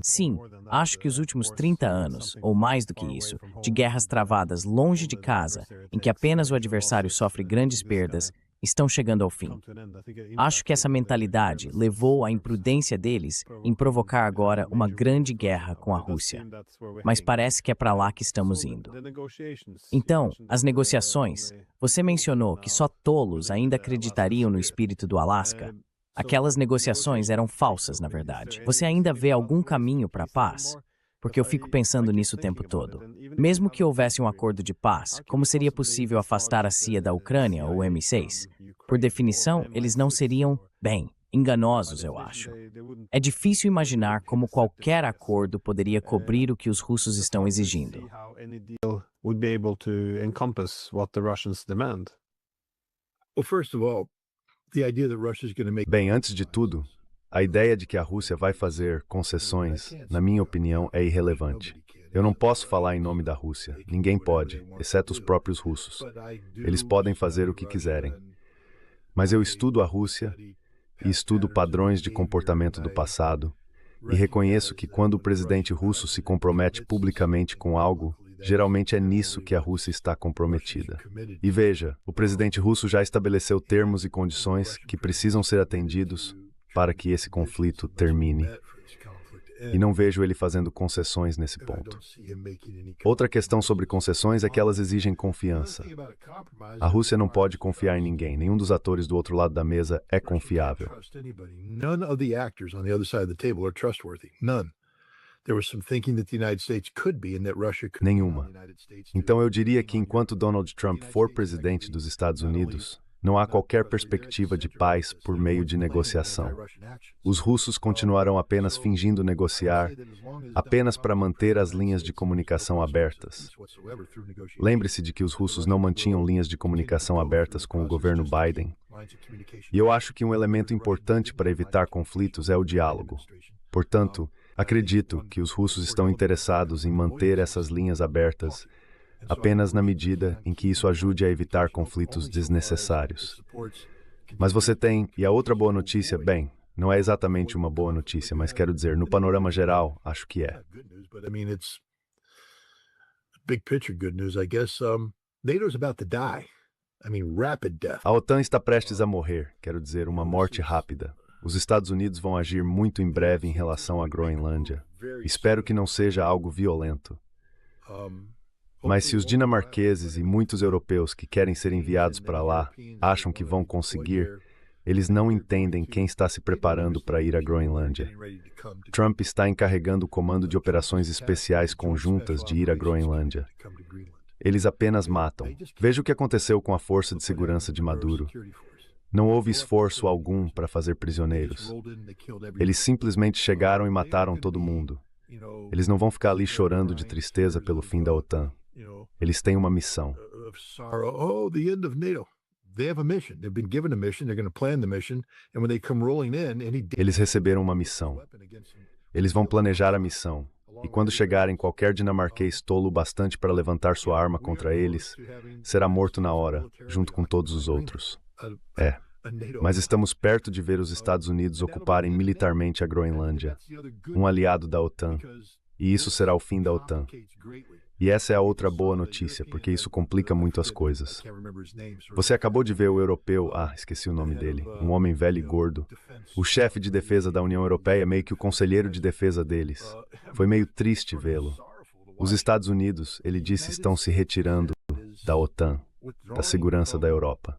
Sim, acho que os últimos 30 anos, ou mais do que isso, de guerras travadas longe de casa, em que apenas o adversário sofre grandes perdas, estão chegando ao fim. Acho que essa mentalidade levou à imprudência deles em provocar agora uma grande guerra com a Rússia. Mas parece que é para lá que estamos indo. Então, as negociações, você mencionou que só tolos ainda acreditariam no espírito do Alasca. Aquelas negociações eram falsas, na verdade. Você ainda vê algum caminho para a paz? Porque eu fico pensando nisso o tempo todo. Mesmo que houvesse um acordo de paz, como seria possível afastar a CIA da Ucrânia ou o M6? Por definição, eles não seriam, bem, enganosos, eu acho. É difícil imaginar como qualquer acordo poderia cobrir o que os russos estão exigindo. Would be able to encompass what the Russians demand. Well, first of all, the idea that Russia is going to make Bem, antes de tudo, a ideia de que a Rússia vai fazer concessões, na minha opinião, é irrelevante. Eu não posso falar em nome da Rússia. Ninguém pode, exceto os próprios russos. Eles podem fazer o que quiserem. Mas eu estudo a Rússia e estudo padrões de comportamento do passado e reconheço que quando o presidente russo se compromete publicamente com algo, geralmente é nisso que a Rússia está comprometida. E veja, o presidente russo já estabeleceu termos e condições que precisam ser atendidos para que esse conflito termine. E não vejo ele fazendo concessões nesse ponto. Outra questão sobre concessões é que elas exigem confiança. A Rússia não pode confiar em ninguém. Nenhum dos atores do outro lado da mesa é confiável. None of the actors on the other side of the table are trustworthy. None. There was some thinking that the United States could be and that Russia could. Nenhuma. Então eu diria que enquanto Donald Trump for presidente dos Estados Unidos, não há qualquer perspectiva de paz por meio de negociação. Os russos continuarão apenas fingindo negociar, apenas para manter as linhas de comunicação abertas. Lembre-se de que os russos não mantinham linhas de comunicação abertas com o governo Biden. E eu acho que um elemento importante para evitar conflitos é o diálogo. Portanto, acredito que os russos estão interessados em manter essas linhas abertas apenas na medida em que isso ajude a evitar conflitos desnecessários. Mas você tem, e a outra boa notícia, bem, não é exatamente uma boa notícia, mas quero dizer, no panorama geral, acho que é. A OTAN está prestes a morrer, quero dizer, uma morte rápida. Os Estados Unidos vão agir muito em breve em relação à Groenlândia. Espero que não seja algo violento. Mas se os dinamarqueses e muitos europeus que querem ser enviados para lá acham que vão conseguir, eles não entendem quem está se preparando para ir à Groenlândia. Trump está encarregando o comando de operações especiais conjuntas de ir à Groenlândia. Eles apenas matam. Veja o que aconteceu com a Força de Segurança de Maduro. Não houve esforço algum para fazer prisioneiros. Eles simplesmente chegaram e mataram todo mundo. Eles não vão ficar ali chorando de tristeza pelo fim da OTAN. Eles têm uma missão. Eles receberam uma missão. Eles vão planejar a missão. E quando chegarem qualquer dinamarquês tolo bastante para levantar sua arma contra eles, será morto na hora, junto com todos os outros. Mas estamos perto de ver os Estados Unidos ocuparem militarmente a Groenlândia, um aliado da OTAN. E isso será o fim da OTAN. E essa é a outra boa notícia, porque isso complica muito as coisas. Você acabou de ver o europeu, esqueci o nome dele, um homem velho e gordo, o chefe de defesa da União Europeia, meio que o conselheiro de defesa deles. Foi meio triste vê-lo. Os Estados Unidos, ele disse, estão se retirando da OTAN, da segurança da Europa.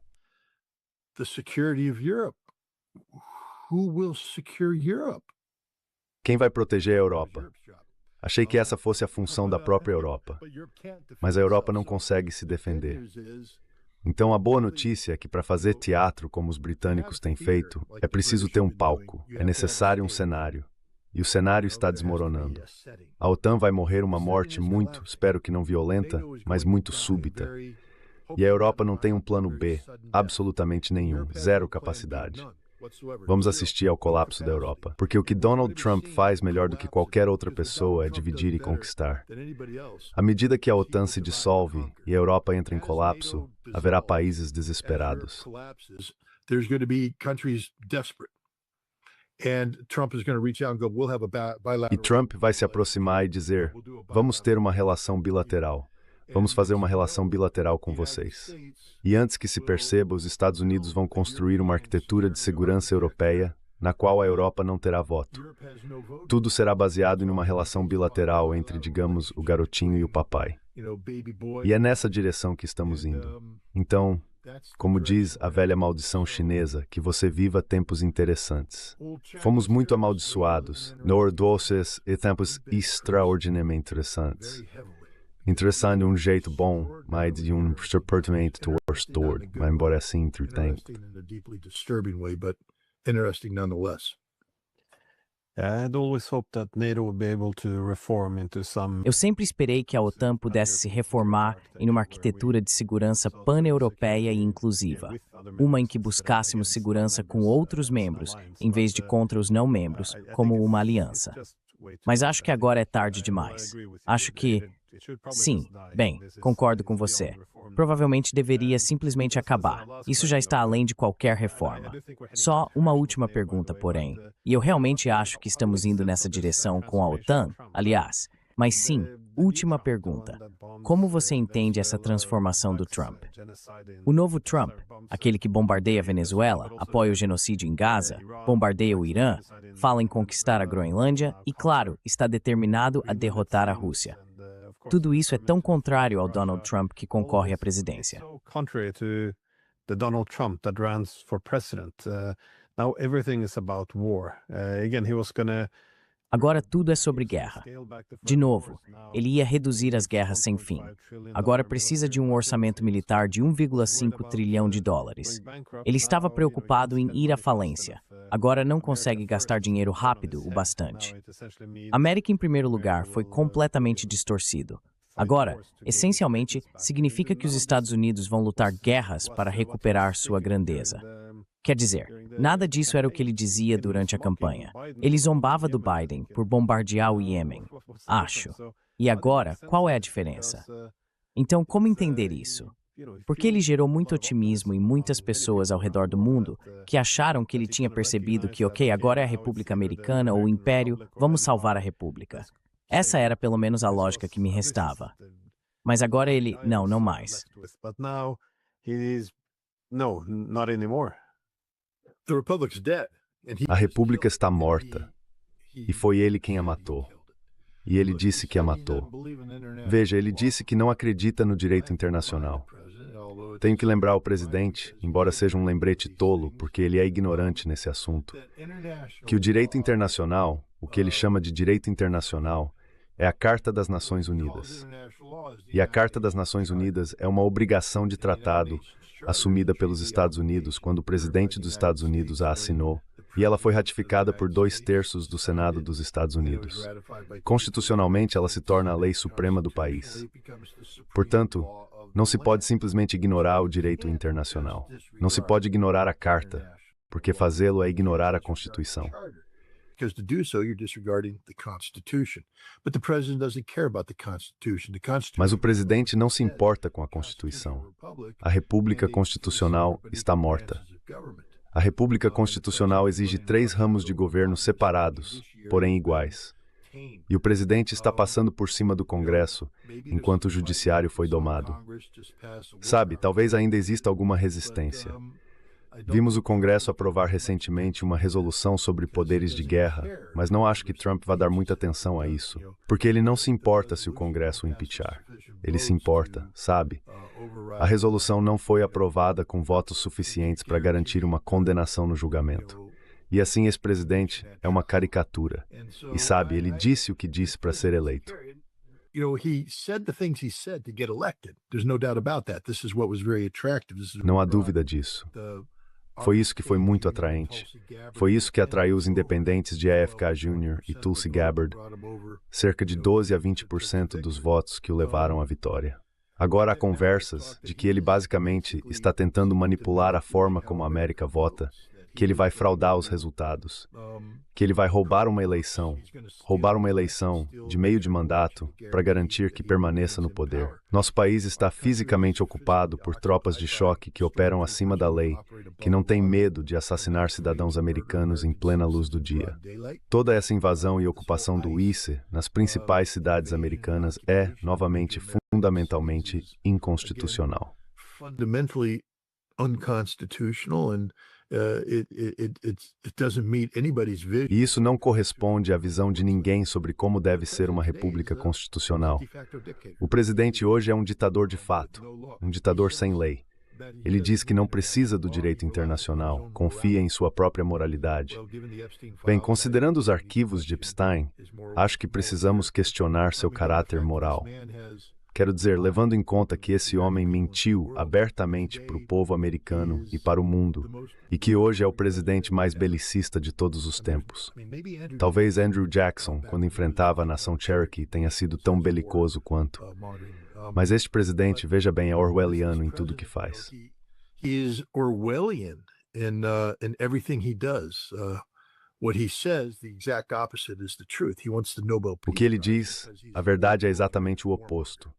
Quem vai proteger a Europa? Achei que essa fosse a função da própria Europa. Mas a Europa não consegue se defender. Então a boa notícia é que para fazer teatro como os britânicos têm feito, é preciso ter um palco, é necessário um cenário. E o cenário está desmoronando. A OTAN vai morrer uma morte muito, espero que não violenta, mas muito súbita. E a Europa não tem um plano B, absolutamente nenhum, zero capacidade. Vamos assistir ao colapso da Europa, porque o que Donald Trump faz melhor do que qualquer outra pessoa é dividir e conquistar. À medida que a OTAN se dissolve e a Europa entra em colapso, haverá países desesperados. E Trump vai se aproximar e dizer, vamos ter uma relação bilateral. Vamos fazer uma relação bilateral com vocês. E antes que se perceba, os Estados Unidos vão construir uma arquitetura de segurança europeia, na qual a Europa não terá voto. Tudo será baseado em uma relação bilateral entre, digamos, o garotinho e o papai. E é nessa direção que estamos indo. Então, como diz a velha maldição chinesa, que você viva tempos interessantes. Fomos muito amaldiçoados, nos doces e tempos extraordinariamente interessantes. Interessante de um jeito bom, mas de um comportamento torcedor, mas embora assim, entretanto. Eu sempre esperei que a OTAN pudesse se reformar em uma arquitetura de segurança pan-europeia e inclusiva, uma em que buscássemos segurança com outros membros, em vez de contra os não-membros, como uma aliança. Mas acho que agora é tarde demais. Acho que, sim, bem, concordo com você. Provavelmente deveria simplesmente acabar. Isso já está além de qualquer reforma. Só uma última pergunta, porém. E eu realmente acho que estamos indo nessa direção com a OTAN, aliás. Mas sim, última pergunta. Como você entende essa transformação do Trump? O novo Trump, aquele que bombardeia a Venezuela, apoia o genocídio em Gaza, bombardeia o Irã, fala em conquistar a Groenlândia e, claro, está determinado a derrotar a Rússia. Tudo isso é tão contrário ao Donald Trump que concorre à presidência. Agora tudo é sobre guerra. De novo, ele ia reduzir as guerras sem fim. Agora precisa de um orçamento militar de 1,5 trilhão de dólares. Ele estava preocupado em ir à falência. Agora não consegue gastar dinheiro rápido o bastante. América em primeiro lugar foi completamente distorcido. Agora, essencialmente, significa que os Estados Unidos vão lutar guerras para recuperar sua grandeza. Quer dizer, nada disso era o que ele dizia durante a campanha. Ele zombava do Biden por bombardear o Iêmen, acho. E agora, qual é a diferença? Então, como entender isso? Porque ele gerou muito otimismo em muitas pessoas ao redor do mundo que acharam que ele tinha percebido que, ok, agora é a República Americana ou o Império, vamos salvar a República. Essa era pelo menos a lógica que me restava. Mas agora ele, não mais. A República está morta. E foi ele quem a matou. E ele disse que a matou. Veja, ele disse que não acredita no direito internacional. Tenho que lembrar o presidente, embora seja um lembrete tolo, porque ele é ignorante nesse assunto, que o direito internacional, o que ele chama de direito internacional, é a Carta das Nações Unidas. E a Carta das Nações Unidas é uma obrigação de tratado assumida pelos Estados Unidos quando o presidente dos Estados Unidos a assinou, e ela foi ratificada por 2/3 do Senado dos Estados Unidos. Constitucionalmente, ela se torna a lei suprema do país. Portanto, não se pode simplesmente ignorar o direito internacional. Não se pode ignorar a Carta, porque fazê-lo é ignorar a Constituição. Because to do so, you're disregarding the Constitution. But the president doesn't care about the Constitution. Mas o presidente não se importa com a Constituição. A República Constitucional está morta. A República Constitucional exige 3 ramos de governo separados, porém iguais. E o presidente está passando por cima do Congresso, enquanto o judiciário foi domado. Sabe, talvez ainda exista alguma resistência. Vimos o Congresso aprovar recentemente uma resolução sobre poderes de guerra, mas não acho que Trump vá dar muita atenção a isso, porque ele não se importa se o Congresso o impeachar. Ele se importa, sabe? A resolução não foi aprovada com votos suficientes para garantir uma condenação no julgamento. E assim esse presidente é uma caricatura. E sabe, ele disse o que disse para ser eleito. Não há dúvida disso. Foi isso que foi muito atraente. Foi isso que atraiu os independentes de AFK Jr. e Tulsi Gabbard, cerca de 12 a 20% dos votos que o levaram à vitória. Agora há conversas de que ele basicamente está tentando manipular a forma como a América vota, que ele vai fraudar os resultados, que ele vai roubar uma eleição de meio de mandato para garantir que permaneça no poder. Nosso país está fisicamente ocupado por tropas de choque que operam acima da lei, que não têm medo de assassinar cidadãos americanos em plena luz do dia. Toda essa invasão e ocupação do ICE nas principais cidades americanas é, novamente, fundamentalmente inconstitucional. E isso não corresponde à visão de ninguém sobre como deve ser uma república constitucional. O presidente hoje é um ditador de fato, um ditador sem lei. Ele diz que não precisa do direito internacional, confia em sua própria moralidade. Bem, considerando os arquivos de Epstein, acho que precisamos questionar seu caráter moral. Quero dizer, levando em conta que esse homem mentiu abertamente para o povo americano e para o mundo, e que hoje é o presidente mais belicista de todos os tempos. Talvez Andrew Jackson, quando enfrentava a nação Cherokee, tenha sido tão belicoso quanto. Mas este presidente, veja bem, é orwelliano em tudo que faz. He is Orwellian in everything he does. What he says, the exact opposite is the truth. He wants the Nobel Peace O que ele Prize diz, because he's a verdade é exatamente o oposto.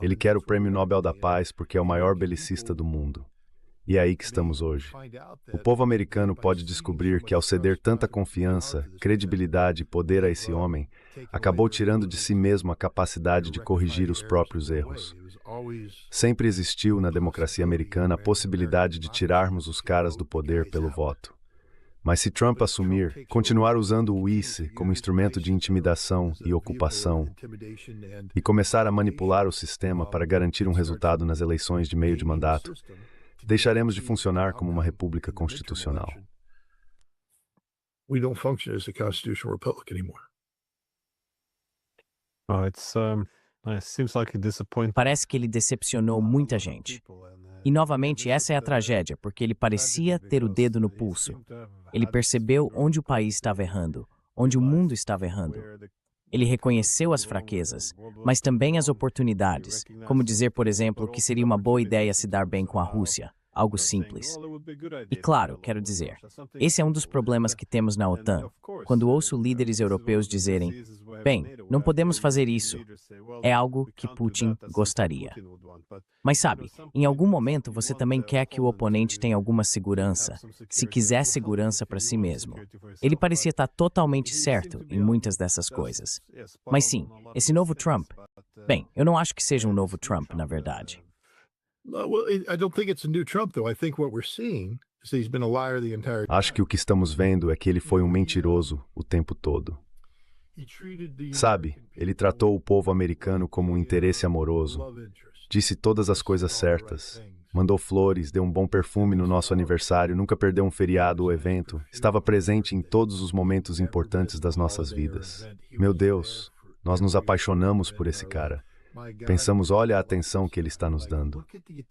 Ele quer o Prêmio Nobel da Paz porque é o maior belicista do mundo. E é aí que estamos hoje. O povo americano pode descobrir que, ao ceder tanta confiança, credibilidade e poder a esse homem, acabou tirando de si mesmo a capacidade de corrigir os próprios erros. Sempre existiu na democracia americana a possibilidade de tirarmos os caras do poder pelo voto. Mas se Trump assumir, continuar usando o ICE como instrumento de intimidação e ocupação, e começar a manipular o sistema para garantir um resultado nas eleições de meio de mandato, deixaremos de funcionar como uma república constitucional. We don't function as a constitutional republic anymore. Oh, it seems like he disappointed Parece que ele decepcionou muita gente. E novamente, essa é a tragédia, porque ele parecia ter o dedo no pulso. Ele percebeu onde o país estava errando, onde o mundo estava errando. Ele reconheceu as fraquezas, mas também as oportunidades, como dizer, por exemplo, que seria uma boa ideia se dar bem com a Rússia, algo simples. E claro, quero dizer, esse é um dos problemas que temos na OTAN, quando ouço líderes europeus dizerem, bem, não podemos fazer isso. É algo que Putin gostaria. Mas sabe, em algum momento você também quer que o oponente tenha alguma segurança, se quiser segurança para si mesmo. Ele parecia estar totalmente certo em muitas dessas coisas. Mas sim, esse novo Trump, bem, eu não acho que seja um novo Trump, na verdade. Well, I don't think it's a new Trump, though. I think what we're seeing is that he's been a liar the entire time. Acho que o que estamos vendo é que ele foi um mentiroso o tempo todo. Sabe, ele tratou o povo americano como um interesse amoroso, disse todas as coisas certas, mandou flores, deu um bom perfume no nosso aniversário, nunca perdeu um feriado ou evento, estava presente em todos os momentos importantes das nossas vidas. Meu Deus, nós nos apaixonamos por esse cara. Pensamos, olha a atenção que ele está nos dando.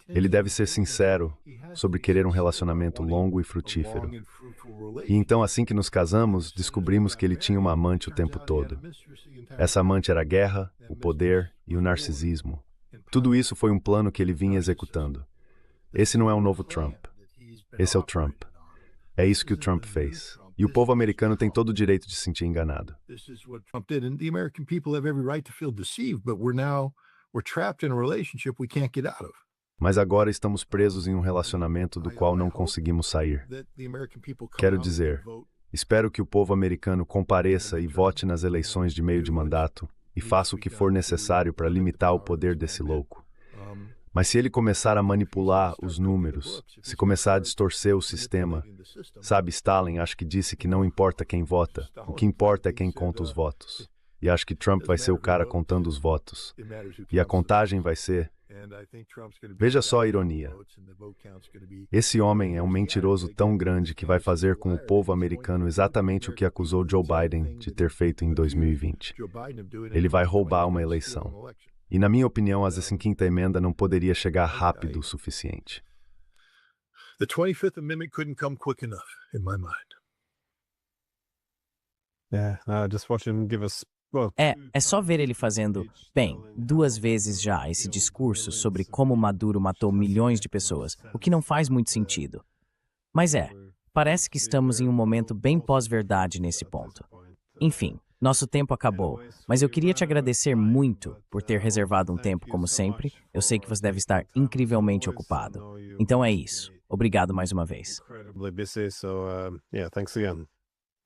Ele deve ser sincero sobre querer um relacionamento longo e frutífero. E então, assim que nos casamos, descobrimos que ele tinha uma amante o tempo todo. Essa amante era a guerra, o poder e o narcisismo. Tudo isso foi um plano que ele vinha executando. Esse não é um novo Trump. Esse é o Trump. É isso que o Trump fez. E o povo americano tem todo o direito de se sentir enganado. This is what Trump did, and the American people have every right to feel deceived, but we're trapped in a relationship we can't get out of. Mas agora estamos presos em um relacionamento do qual não conseguimos sair. Quero dizer, espero que o povo americano compareça e vote nas eleições de meio de mandato e faça o que for necessário para limitar o poder desse louco. Mas se ele começar a manipular os números, se começar a distorcer o sistema, sabe, Stalin acho que disse que não importa quem vota, o que importa é quem conta os votos. E acho que Trump vai ser o cara contando os votos. E a contagem vai ser... Veja só a ironia. Esse homem é um mentiroso tão grande que vai fazer com o povo americano exatamente o que acusou Joe Biden de ter feito em 2020. Ele vai roubar uma eleição. E, na minha opinião, a 15ª emenda não poderia chegar rápido o suficiente. The 25th Amendment couldn't come quick enough, in my mind. Yeah, just watch him give us. É só ver ele fazendo, bem, 2 vezes já esse discurso sobre como Maduro matou milhões de pessoas, o que não faz muito sentido. Mas parece que estamos em um momento bem pós-verdade nesse ponto. Enfim, nosso tempo acabou, mas eu queria te agradecer muito por ter reservado um tempo como sempre. Eu sei que você deve estar incrivelmente ocupado. Então é isso. Obrigado mais uma vez. Incredibly busy, so yeah, thanks again.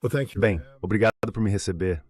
Well, thank you. Bem, obrigado por me receber.